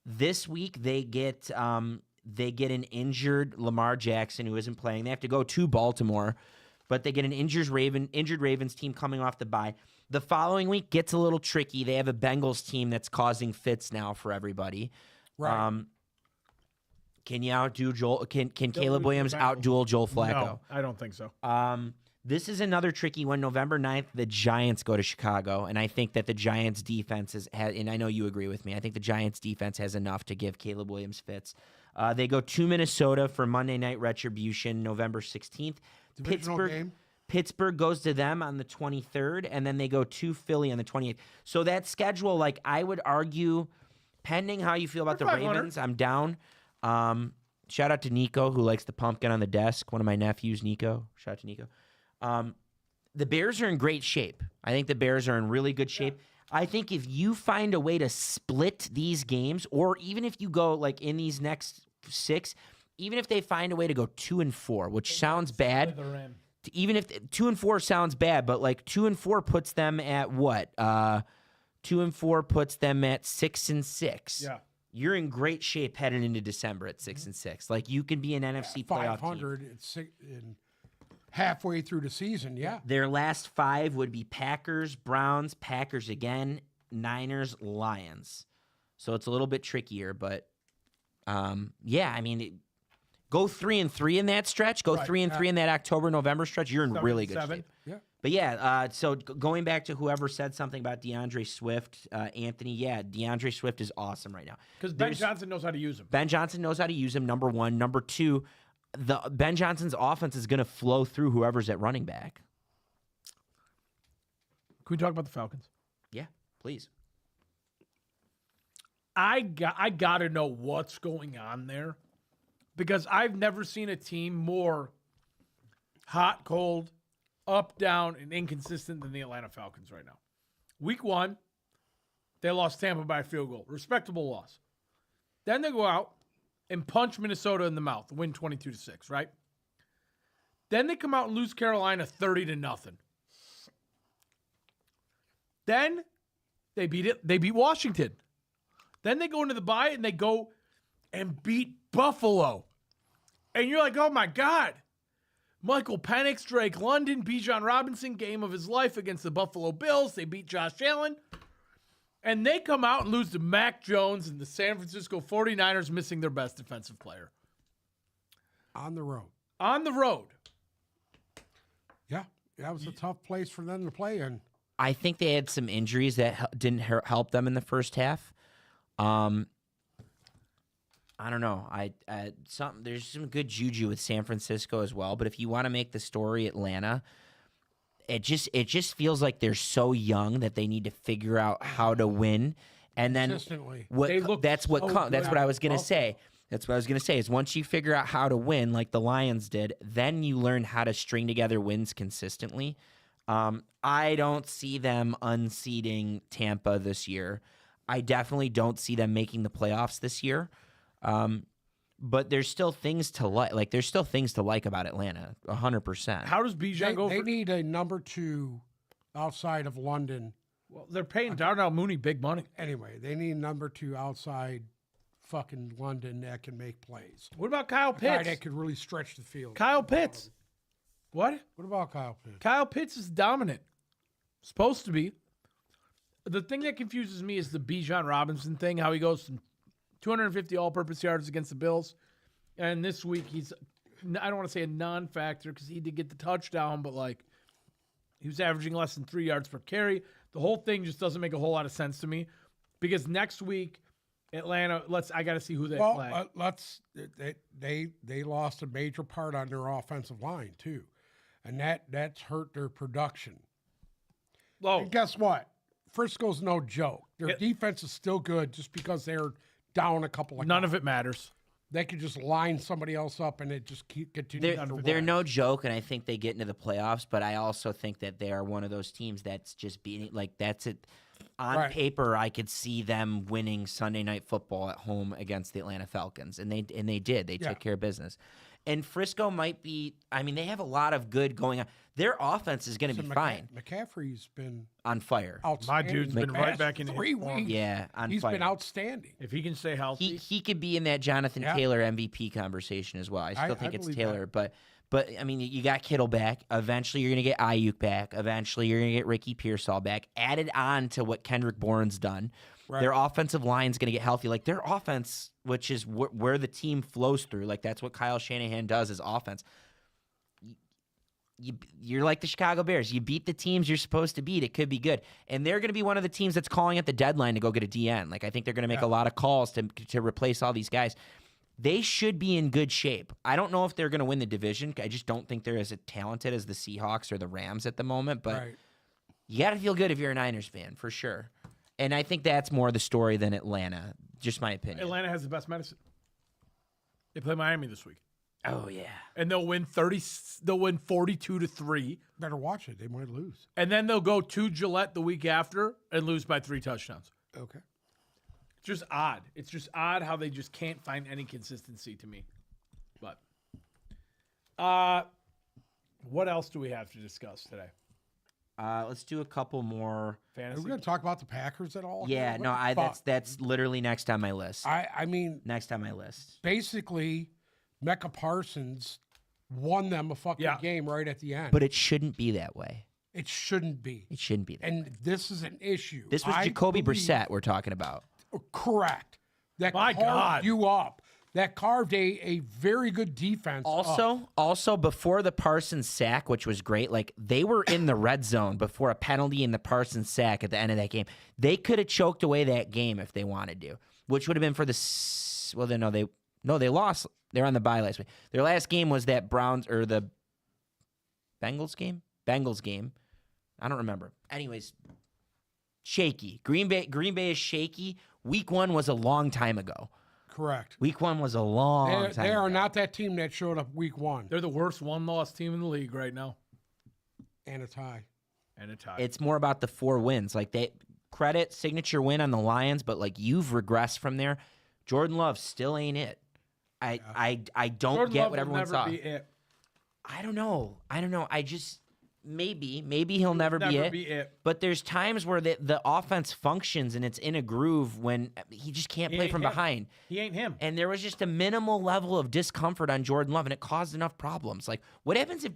this week they get an injured Lamar Jackson who isn't playing. They have to go to Baltimore. But they get an injured Ravens team coming off the bye. The following week gets a little tricky. They have a Bengals team that's causing fits now for everybody. Right. Can you outdo Joel? Can Caleb Williams outduel Joel Flacco? No, I don't think so. This is another tricky one. November 9th, the Giants go to Chicago, and I think that the Giants' defense and I know you agree with me, I think the Giants' defense has enough to give Caleb Williams fits. They go to Minnesota for Monday Night Retribution, November 16th. Pittsburgh goes to them on the 23rd, and then they go to Philly on the 28th. So that schedule, like I would argue, pending how you feel about the Ravens, I'm down. Shout out to Nico, who likes the pumpkin on the desk. One of my nephews, Nico. Shout out to Nico. The Bears are in great shape. I think the Bears are in really good shape. I think if you find a way to split these games, or even if you go like in these next 6, even if they find a way to go 2-4, which sounds bad. Even if 2-4 sounds bad, but like 2-4 puts them at what? 2-4 puts them at 6-6. Yeah. You're in great shape heading into December at 6-6. Like you can be an NFC playoff 500 team. and halfway through the season. Yeah. Their last 5 would be Packers, Browns, Packers again, Niners, Lions. So it's a little bit trickier, but yeah, I mean, go 3-3 in that stretch. Go 3-3 in that October-November stretch. You're in really good shape. Yeah. But yeah, so going back to whoever said something about DeAndre Swift, Anthony, yeah, DeAndre Swift is awesome right now. Because Ben Johnson knows how to use him. Ben Johnson knows how to use him, number one. Number two, Ben Johnson's offense is going to flow through whoever's at running back. Can we talk about the Falcons? Yeah, please. I got to know what's going on there because I've never seen a team more hot, cold, up, down, and inconsistent than the Atlanta Falcons right now. Week 1, they lost Tampa by a field goal. Respectable loss. Then they go out and punch Minnesota in the mouth, win 22-6, right? Then they come out and lose Carolina 30-0. Then they beat Washington. Then they go into the bye and they go and beat Buffalo. And you're like, oh my God. Michael Penix, Drake London, Bijan Robinson, game of his life against the Buffalo Bills. They beat Josh Allen. And they come out and lose to Mac Jones and the San Francisco 49ers missing their best defensive player. On the road. On the road. Yeah. That was a tough place for them to play in. I think they had some injuries that didn't help them in the first half. I don't know. There's some good juju with San Francisco as well. But if you want to make the story Atlanta, it just feels like they're so young that they need to figure out how to win. And then that's what I was gonna say. That's what I was gonna say is once you figure out how to win, like the Lions did, then you learn how to string together wins consistently. I don't see them unseating Tampa this year. I definitely don't see them making the playoffs this year. But there's still things to like. Like there's still things to like about Atlanta, 100%. How does Bijan go? They need a number 2 outside of London. Well, they're paying Darnell Mooney big money. Anyway, they need a number 2 outside fucking London that can make plays. What about Kyle A guy Pitts? that could really stretch the field. Kyle Pitts. What? What about Kyle Pitts? Kyle Pitts is dominant. Supposed to be. The thing that confuses me is the Bijan Robinson thing, how he goes from 250 all-purpose yards against the Bills. And this week he's, I don't want to say a non-factor because he did get the touchdown, but like he was averaging less than 3 yards per carry. The whole thing just doesn't make a whole lot of sense to me because next week Atlanta, I got to see who they play. They lost a major part on their offensive line too. And that's hurt their production. Oh, And guess what? Frisco's no joke. Their defense is still good just because they're down a couple of none guys. of it matters. They could just line somebody else up and it just continues. They're no joke, and I think they get into the playoffs. But I also think that they are one of those teams that's just beating. Like that's it. On paper, I could see them winning Sunday Night Football at home against the Atlanta Falcons, and they did. They took care of business. And Frisco might be. I mean, they have a lot of good going on. Their offense is going to be fine. McCaffrey's been on fire. My dude's been right back in 3 weeks. Yeah, He's fire. been outstanding. If he can stay healthy, He could be in that Jonathan Taylor MVP conversation as well. I still think it's Taylor, but I mean, you got Kittle back. Eventually, you're going to get Ayuk back. Eventually, you're going to get Ricky Pearsall back. Added on to what Kendrick Bourne's done. Right. Their offensive line's going to get healthy. Like their offense, which is where the team flows through. Like that's what Kyle Shanahan does is offense. You're like the Chicago Bears. You beat the teams you're supposed to beat. It could be good. And they're going to be one of the teams that's calling at the deadline to go get a DN. Like I think they're going to make a lot of calls to replace all these guys. They should be in good shape. I don't know if they're going to win the division. I just don't think they're as talented as the Seahawks or the Rams at the moment. But you got to feel good if you're a Niners fan, for sure. And I think that's more the story than Atlanta. Just my opinion. Atlanta has the best medicine. They play Miami this week, Oh yeah. and they'll win 30. They'll win 42-3, Better watch it. They might lose. and then they'll go to Gillette the week after and lose by 3 touchdowns. Okay. It's just odd. It's just odd how they just can't find any consistency to me. But, what else do we have to discuss today? Let's do a couple more. Are Fantasy. we going to talk about the Packers at all? Yeah, What no, the fuck? that's literally next on my list. I mean, Next on my list. basically, Mecca Parsons won them a fucking Yeah. game right at the end. But it shouldn't be that way. It shouldn't be. It shouldn't be that way. And this is an issue. This was I Jacoby believe- Brissett we're talking about. Correct. That My carved God. you up. That carved a very good defense up. Also before the Parsons sack, which was great, like they were in the red zone before a penalty in the Parsons sack at the end of that game. They could have choked away that game if they wanted to, which would have been for the well. Then they lost. They're on the bye last week. Their last game was that Browns or the Bengals game. I don't remember. Anyways, shaky. Green Bay is shaky. Week 1 was a long time ago. Correct. Week 1 was a long time They ago. are not that team that showed up week 1 They're the worst one-loss team in the league right now, and a tie. and a tie. It's more about the 4 wins. Like they credit signature win on the Lions, but like you've regressed from there. Jordan Love still ain't it. I don't Jordan get Love what will everyone never saw. be it. I don't know. I just maybe he'll never be it. But there's times where the offense functions and it's in a groove when he just can't play ain't from him. behind. He ain't him. And there was just a minimal level of discomfort on Jordan Love, and it caused enough problems. Like, what happens if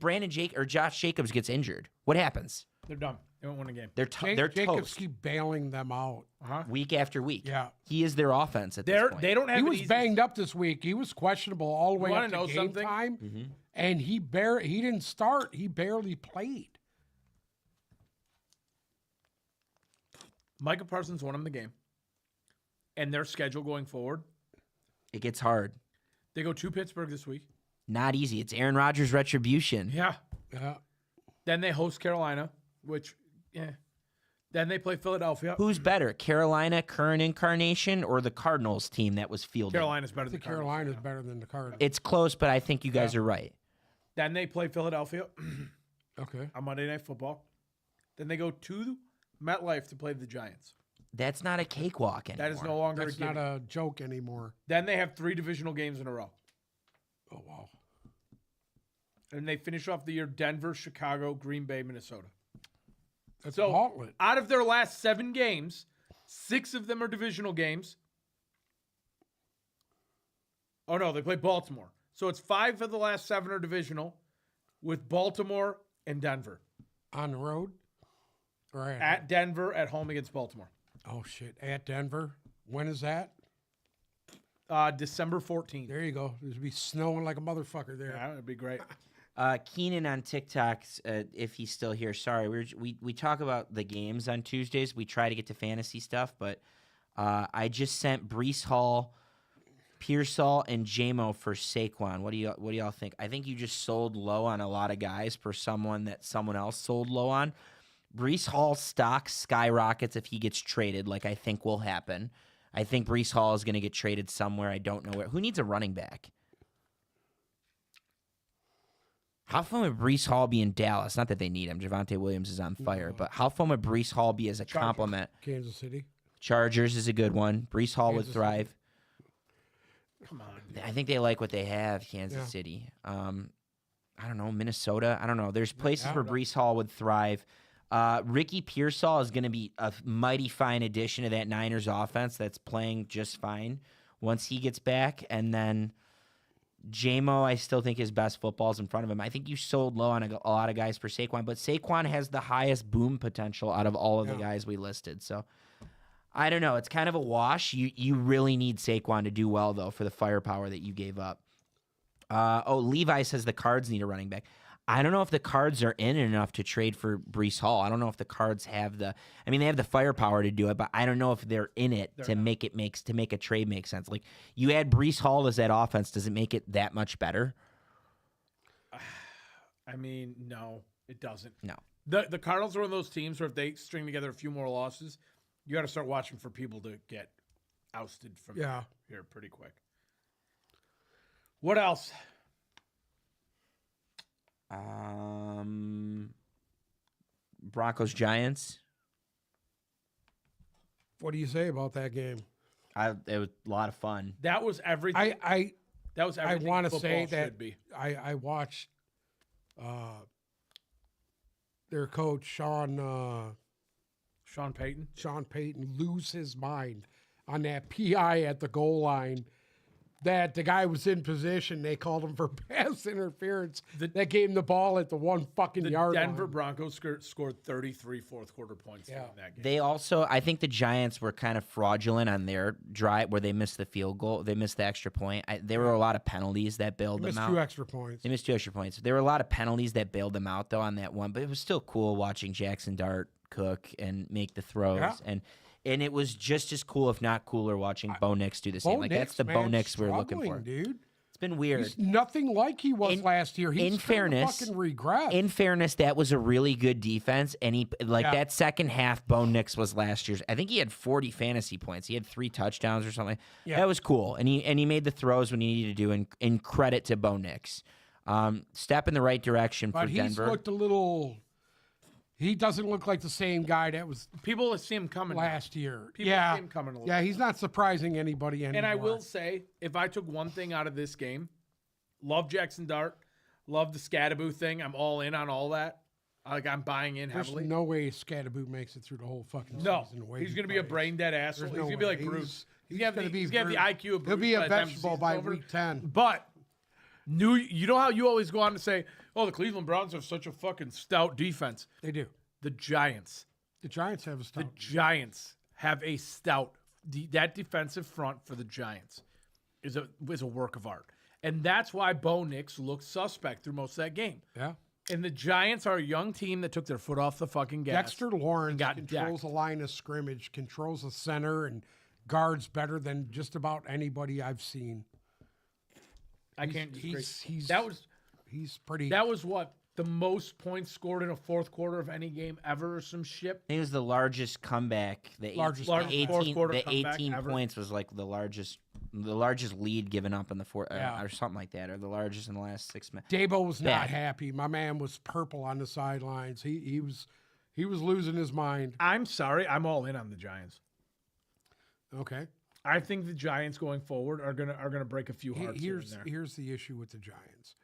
Josh Jacobs gets injured? What happens? They're done. They won't win a game. They're Jacobs toast keep bailing them out. week after week. Yeah. He is their offense at this point. They don't have. He an was easy- banged up this week. He was questionable all the way wanna up to know game something? time, and he didn't start. He barely played. Micah Parsons won him the game, and their schedule going forward, It gets hard. they go to Pittsburgh this week. Not easy. It's Aaron Rodgers retribution. Yeah. Yeah. Then they host Carolina, which, yeah. Then they play Philadelphia. Who's better, Carolina current incarnation or the Cardinals team that was fielded? Carolina's better I than think Cardinals. Carolina's better than the Cardinals. It's close, but I think you guys are right. Then they play Philadelphia Okay. on Monday Night Football. Then they go to MetLife to play the Giants. That's not a cakewalk anymore. That is no longer That's a gimme. not a joke anymore. Then they have 3 divisional games in a row. Oh, wow. And they finish off the year Denver, Chicago, Green Bay, Minnesota. That's So a gauntlet. out of their last 7 games, 6 of them are divisional games. Oh, no, they play Baltimore. So it's 5 of the last 7 are divisional with Baltimore and Denver. On the road? Right. At Denver, at home against Baltimore. Oh, shit. At Denver? When is that? December 14th. There you go. There's be snowing like a motherfucker there. Yeah, that'd be great. Keenan on TikTok, if he's still here. Sorry, we talk about the games on Tuesdays. We try to get to fantasy stuff, but I just sent Brees Hall, Pearsall, and JMO for Saquon. What do y'all think? I think you just sold low on a lot of guys for someone that someone else sold low on. Brees Hall's stock skyrockets if he gets traded, like I think will happen. I think Brees Hall is going to get traded somewhere. I don't know where. Who needs a running back? How fun would Brees Hall be in Dallas? Not that they need him. Javonte Williams is on fire. But how fun would Brees Hall be as a compliment? Kansas City. Chargers is a good one. Brees Hall would Kansas thrive. Come on. Dude. I think they like what they have, Kansas Yeah. City. I don't know, Minnesota. I don't know. There's places I where don't know. Brees Hall would thrive. Ricky Pearsall is going to be a mighty fine addition to that Niners offense that's playing just fine once he gets back. And then JMO, I still think his best football is in front of him. I think you sold low on a lot of guys for Saquon, but Saquon has the highest boom potential out of all of the guys we listed. So I don't know. It's kind of a wash. You really need Saquon to do well, though, for the firepower that you gave up. Levi says the Cards need a running back. I don't know if the Cards are in enough to trade for Brees Hall. I don't know if the Cards have they have the firepower to do it, but I don't know if they're in it to make a trade make sense. Like you add Brees Hall as that offense, does it make it that much better? I mean, no, it doesn't. No. The Cardinals are one of those teams where if they string together a few more losses, you got to start watching for people to get ousted from Yeah. here pretty quick. What else? Broncos Giants. What do you say about that game? It was a lot of fun. That was everything. That was I everything. want to football say that should be. I watched their coach Sean Payton lose his mind on that PI at the goal line. That the guy was in position. They called him for pass interference. That gave him the ball at the one fucking The yard Denver line. Broncos scored 33 fourth quarter points in that game. They also, I think the Giants were kind of fraudulent on their drive where they missed the field goal. They missed the extra point. There were a lot of penalties that bailed They them missed out. 2 extra points. They missed 2 extra points. There were a lot of penalties that bailed them out, though, on that one. But it was still cool watching Jackson Dart cook and make the throws. Yeah. And it was just as cool, if not cooler, watching Bo Nix do the same. Like, that's the Bo Nix we're looking for. Dude. It's been weird. He's nothing like he was last year. He's in fairness, fucking regress. In fairness, that was a really good defense, and that second half, Bo Nix was last year's. I think he had 40 fantasy points. He had 3 touchdowns or something. Yeah. That was cool, and he made the throws when he needed to do. And in credit to Bo Nix, step in the right direction for but he's Denver. looked a little. He doesn't look like the same guy that was People see him coming last year. People yeah, see him coming a little yeah, he's not surprising anybody anymore. And I will say, if I took one thing out of this game, love Jackson Dart, love the Scadaboo thing. I'm all in on all that. I'm buying in There's heavily. no way Scadaboo makes it through the whole fucking No, season. the way he's he going to be a plays. brain dead asshole. There's He's no going to be way. like Bruce. He's He's going to gonna have the IQ of Bruce. He'll be by a the time the vegetable season's by over. week 10. But you know how you always go on to say, "Oh, the Cleveland Browns have such a fucking stout defense." They do. The Giants The Giants have a stout. Giants have a stout. That defensive front for the Giants is a work of art, and that's why Bo Nix looked suspect through most of that game. Yeah. And the Giants are a young team that took their foot off the fucking gas. Dexter Lawrence got controls decked. the line of scrimmage, controls the center, and guards better than just about anybody I've seen. I can't disagree. He's pretty. That was what the most points scored in a fourth quarter of any game ever, or some shit. I think it was the largest comeback. Largest fourth 18 quarter comeback 18 ever. points was like the largest lead given up in the fourth, or something like that, or the largest in the last 6 minutes. Dabo was Bad. not happy. My man was purple on the sidelines. He was losing his mind. I'm sorry, I'm all in on the Giants. Okay. I think the Giants going forward are gonna break a few hearts here and there. Here's the issue with the Giants.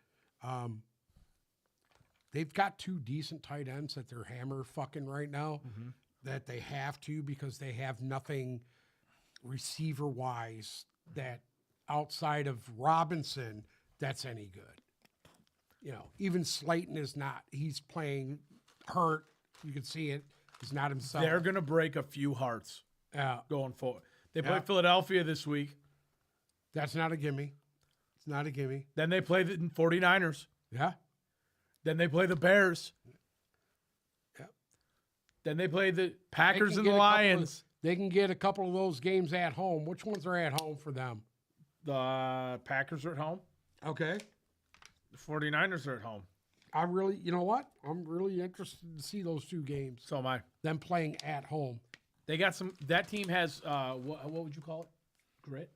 They've got 2 decent tight ends that they're hammer fucking right now. Mm-hmm. That they have to because they have nothing receiver wise that outside of Robinson that's any good. You know, even Slayton is not. He's playing hurt. You can see it. He's not himself. They're gonna break a few hearts going forward. They play Philadelphia this week. That's not a gimme. It's not a gimme. Then they play the 49ers. Yeah. Then they play the Bears. Yeah. Then they play the They Packers can and get the a couple Lions. They can get a couple of those games at home. Which ones are at home for them? The Packers are at home. Okay. The 49ers are at home. You know what? I'm really interested to see those 2 games. So am I. Them playing at home. They got some. That team has what would you call it? Grit.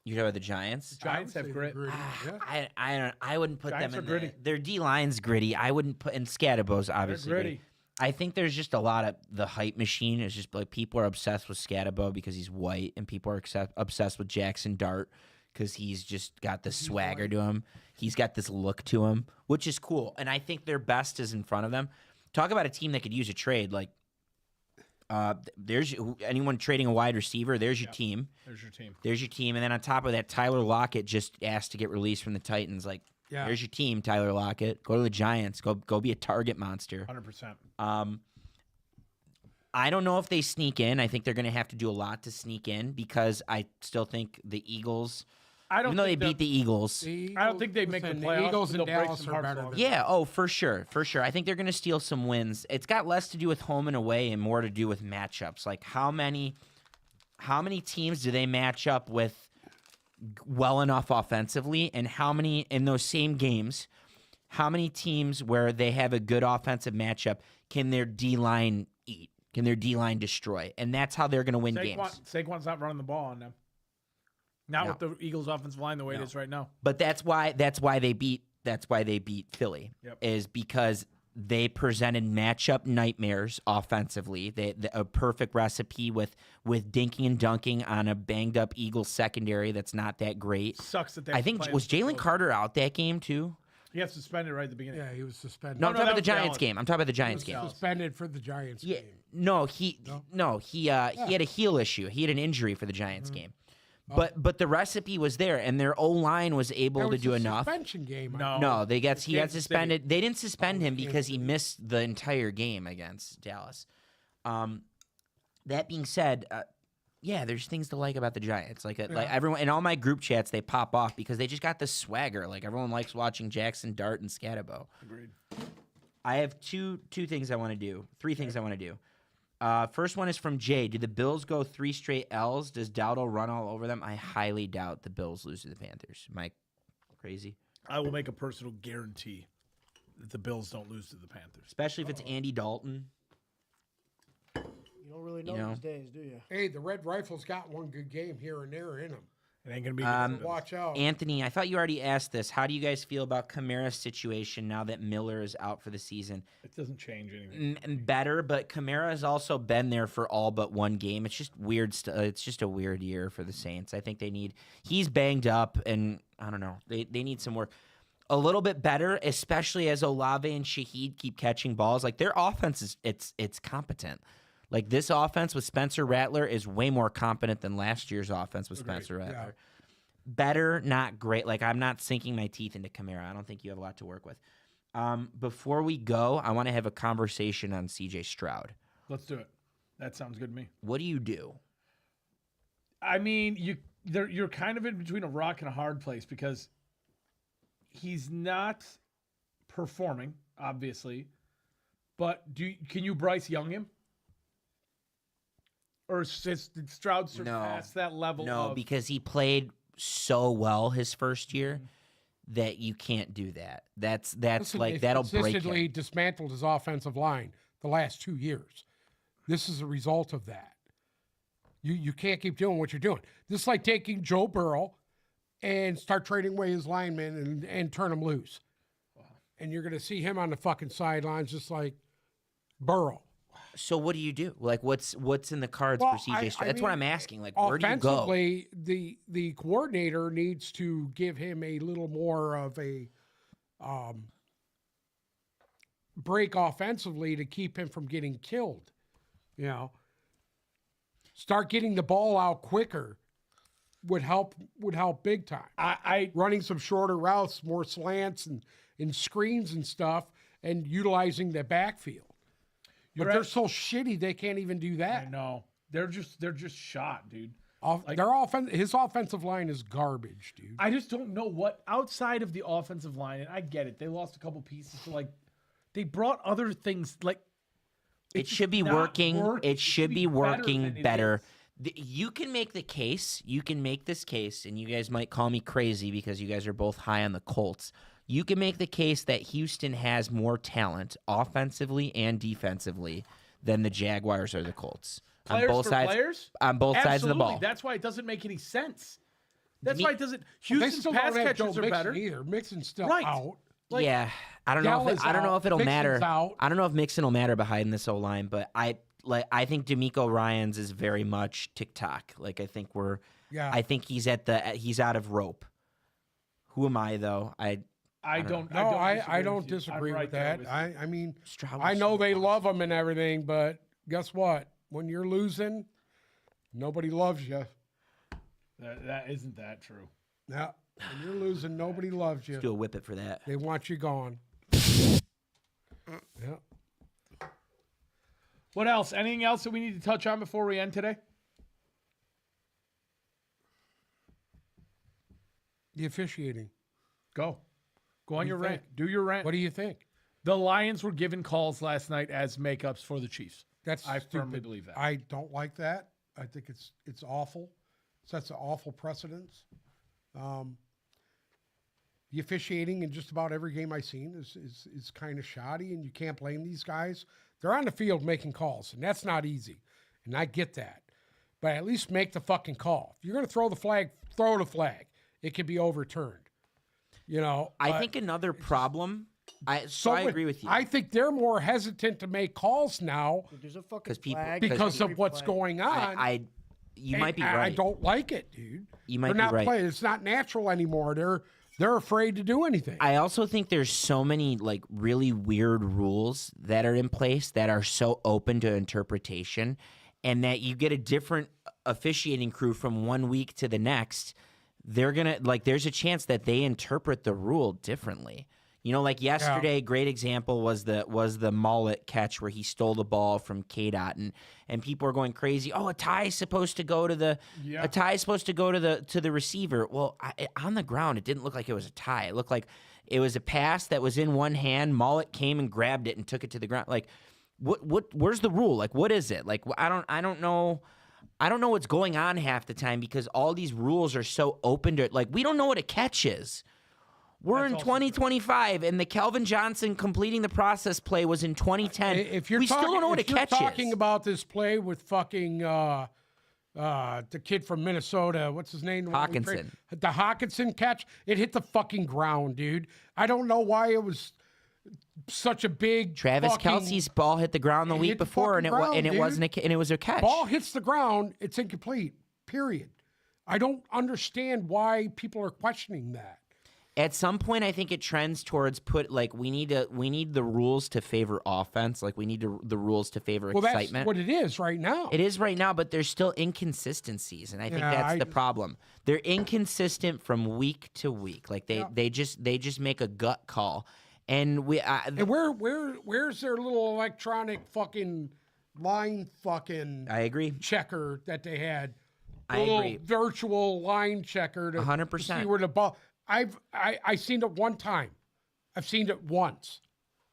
You talking about the Giants? Giants I would have say grit. they're gritty, yeah. I wouldn't put Giants them are in gritty. their D line's gritty. I wouldn't put in Scadabo's obviously gritty. I think there's just a lot of the hype machine. It's just like people are obsessed with Scadabo because he's white, and people are obsessed with Jackson Dart because he's just got this swagger to him. He's got this look to him, which is cool. And I think their best is in front of them. Talk about a team that could use a trade. Like, there's anyone trading a wide receiver. There's your team. There's your team. There's your team. And then on top of that, Tyler Lockett just asked to get released from the Titans. Like, Yeah. there's your team, Tyler Lockett. Go to the Giants. Go be a target monster. 100%. I don't know if they sneak in. I think they're going to have to do a lot to sneak in because I still think the Eagles, even though they beat the Eagles. I don't think they make the Listen, playoffs, Eagles but and they'll break Dallas some are hearts better along than the way. Yeah, oh, for sure. I think they're going to steal some wins. It's got less to do with home and away and more to do with matchups. Like how many teams do they match up with well enough offensively, and how many in those same games, how many teams where they have a good offensive matchup can their D-line eat? Can their D-line destroy? And that's how they're going to win games. Saquon's not running the ball on them. Not No. with the Eagles' offensive line the way it is right now. But that's why they beat Philly. Yep. Is because they presented matchup nightmares offensively. A perfect recipe with dinking and dunking on a banged up Eagles secondary that's not that great. Sucks that they. I think was Jalen Carter out that game too? He got suspended right at the beginning. Yeah, he was suspended. No, I'm talking about the was Giants Dallas. game. I'm talking about the Giants game. Dallas. Suspended for the Giants Yeah, game. no, he had a heel issue. He had an injury for the Giants game. But the recipe was there, and their O line was able That to was do a enough. suspension game. No, he got Kansas suspended. They didn't suspend him because he missed the entire game against Dallas. That being said, yeah, there's things to like about the Giants. Like everyone in all my group chats, they pop off because they just got this swagger. Like everyone likes watching Jackson Dart and Scatterbo. Agreed. I have three things I want to do. First one is from Jay. Do the Bills go 3 straight L's? Does Dowdle run all over them? I highly doubt the Bills lose to the Panthers. Am I crazy? I will make a personal guarantee that the Bills don't lose to the Panthers. Especially if it's Andy Dalton. You don't really know, You know. these days, do you? Hey, the Red Rifles got one good game here and there in them. It ain't gonna be. Watch out. Anthony, I thought you already asked this. How do you guys feel about Kamara's situation now that Miller is out for the season? It doesn't change anything. Better, but Kamara has also been there for all but one game. It's just weird. It's just a weird year for the Saints. I think he's banged up, and I don't know. They need some work. A little bit better, especially as Olave and Shaheed keep catching balls. Like their offense is it's competent. Like this offense with Spencer Rattler is way more competent than last year's offense with Spencer Rattler. Yeah. Better, not great. Like I'm not sinking my teeth into Kamara. I don't think you have a lot to work with. Before we go, I want to have a conversation on CJ Stroud. Let's do it. That sounds good to me. What do you do? I mean, you're kind of in between a rock and a hard place because he's not performing, obviously. But can you Bryce Young him? Or did Stroud surpass that level? No, because he played so well his first year that you can't do that. That's Listen, like they've that'll break consistently him. dismantled his offensive line the last 2 years. This is a result of that. You can't keep doing what you're doing. This is like taking Joe Burrow and start trading away his linemen and turn him loose. Wow. And you're going to see him on the fucking sidelines just like Burrow. So what do you do? Like what's in the cards for CJ Stroud? That's what I'm asking. Like where do you go? Offensively, the coordinator needs to give him a little more of a break offensively to keep him from getting killed. You know, start getting the ball out quicker would help big time. I Running some shorter routes, more slants and screens and stuff, and utilizing the backfield. But they're so shitty they can't even do that. I know. They're just shot, dude. His offensive line is garbage, dude. I just don't know what outside of the offensive line, and I get it. They lost a couple pieces, but like they brought other things like It should be not working. working. It should be working than it better. is. You can make the case. You can make this case, and you guys might call me crazy because you guys are both high on the Colts. You can make the case that Houston has more talent offensively and defensively than the Jaguars or the Colts. Players on both for sides, players? on both sides of the Absolutely. ball. That's why it doesn't make any sense. That's Me- why it doesn't. They Houston's still pass don't have Joe catchers are Mixon better. either. Mixon's still Right. out. Like, yeah, I don't know. Gallo's I don't know out. if it'll Mixon's matter. out. I don't know if Mixon will matter behind this O line, but I think D'Amico Ryans is very much TikTok. Like I think I think he's out of rope. Who am I though? I don't disagree with that. I mean, Stroud I was know so they awesome. love him and everything, but guess what? When you're losing, nobody loves you. That isn't that true. Now, when you're losing, nobody loves you. Let's do a whip it for that. They want you gone. Yeah. What else? Anything else that we need to touch on before we end today? The officiating. Go on do your you rant. think? Do your rant. What do you think? The Lions were given calls last night as makeups for the Chiefs. I Stupid. firmly believe that. I don't like that. I think it's awful. Sets an awful precedence. The officiating in just about every game I've seen is kind of shoddy, and you can't blame these guys. They're on the field making calls, and that's not easy. And I get that. But at least make the fucking call. If you're going to throw the flag throw the flag. It can be overturned. You know, I think another problem. I agree with you. I think they're more hesitant to make calls now There's a fucking 'Cause people- flag. because of Free what's flag. going on. You And might be I right. don't like it, dude. You might They're be not right. playing. It's not natural anymore. They're afraid to do anything. I also think there's so many like really weird rules that are in place that are so open to interpretation, and that you get a different officiating crew from one week to the next. They're gonna there's a chance that they interpret the rule differently. You know, like yesterday, great example was the mullet catch where he stole the ball from KDOT, and people are going crazy. Oh, a tie is supposed to go to the receiver. Well, on the ground, it didn't look like it was a tie. It looked like it was a pass that was in one hand. Mullet came and grabbed it and took it to the ground. Like, where's the rule? Like, what is it? Like, I don't know. I don't know what's going on half the time because all these rules are so open to it. Like, we don't know what a catch is. We're in 2025, and the Calvin Johnson completing the process play was in 2010. If you're we still don't know what a catch talking is. about this play with fucking the kid from Minnesota, what's his name? Hawkinson. The Hawkinson catch, it hit the fucking ground, dude. I don't know why it was such a big. Travis fucking, Kelce's ball hit the ground the It week hit the before, and fucking it ground, wasn't and it was a catch. ball hits the ground, it's incomplete. Period. I don't understand why people are questioning that. At some point, I think it trends towards we need the rules to favor offense. Like we need the rules to favor excitement. That's what it is right now. It is right now, but there's still inconsistencies, and I think that's the problem. They're inconsistent from week to week. Like they just make a gut call, and and where's their little electronic fucking line fucking I agree. checker that they had? I little agree. Virtual line checker to 100%. see where the ball. I've seen it one time. I've seen it once.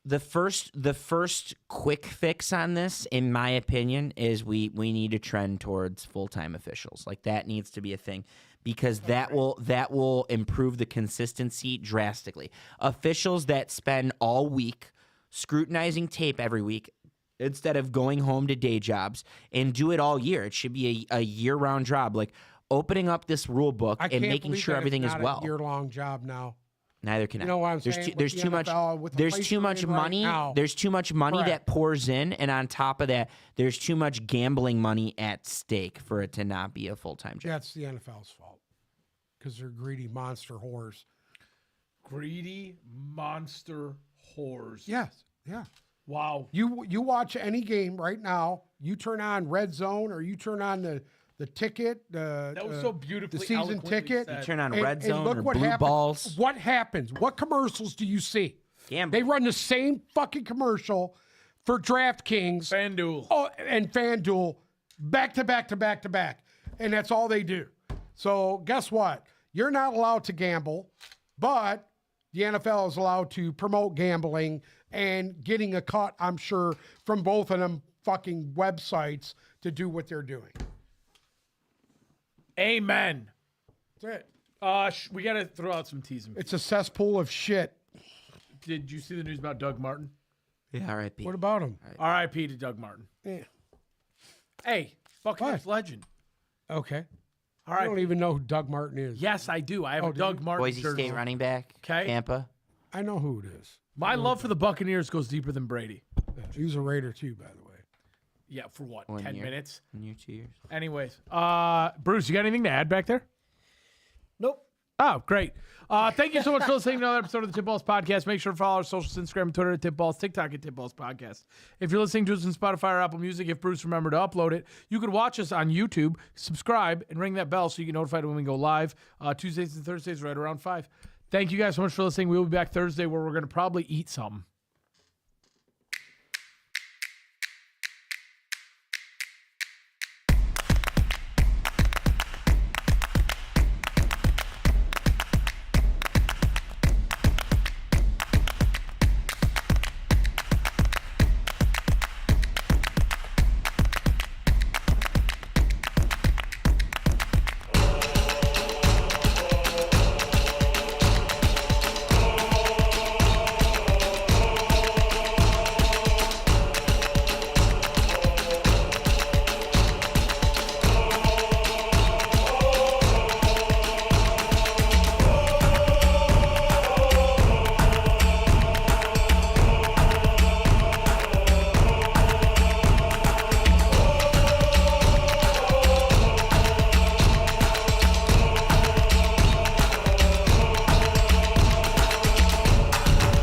The first quick fix on this, in my opinion, is we need to trend towards full-time officials. Like that needs to be a thing because that will improve the consistency drastically. Officials that spend all week scrutinizing tape every week instead of going home to day jobs and do it all year. It should be a year-round job. Like opening up this rule book and making sure everything is well. A year-long job now. Neither can I. You know what I'm saying? There's too much. There's too much money. There's too much money that pours in, and on top of that, there's too much gambling money at stake for it to not be a full-time job. That's the NFL's fault because they're greedy monster whores. Greedy monster whores. Yes. Yeah. Wow. You watch any game right now. You turn on Red Zone or you turn on the ticket. That was so beautifully the season eloquently ticket. said. You turn on And- Red and Zone look or what Blue happens. Balls. What happens? What commercials do you see? Gambling. They run the same fucking commercial for DraftKings FanDuel. and FanDuel back to back to back to back. And that's all they do. So guess what? You're not allowed to gamble, but the NFL is allowed to promote gambling and getting a cut, I'm sure, from both of them fucking websites to do what they're doing. Amen. That's it. We got to throw out some teasing. It's a cesspool of shit. Did you see the news about Doug Martin? Yeah, R.I.P. What about him? R.I.P. to Doug Martin. Yeah. Hey, Buccaneers legend. Okay. All I right. don't even know who Doug Martin is. Yes, I do. I have a do Doug you? Martin Boise jersey. State running back. 'Kay. Tampa. I know who it is. My love for the Buccaneers goes deeper than Brady. He was a Raider too, by the way. Yeah, for what? 1 10 year. minutes? 1 year, 2 years. Anyways, Bruce, you got anything to add back there? Nope. Oh, great. Thank you so much for listening to another episode of the Tip Balls Podcast. Make sure to follow our socials, Instagram and Twitter at Tip Balls, TikTok at Tip Balls Podcast. If you're listening to us on Spotify or Apple Music, if Bruce remembered to upload it, you could watch us on YouTube, subscribe, and ring that bell so you get notified when we go live Tuesdays and Thursdays right around 5. Thank you guys so much for listening. We'll be back Thursday where we're going to probably eat something.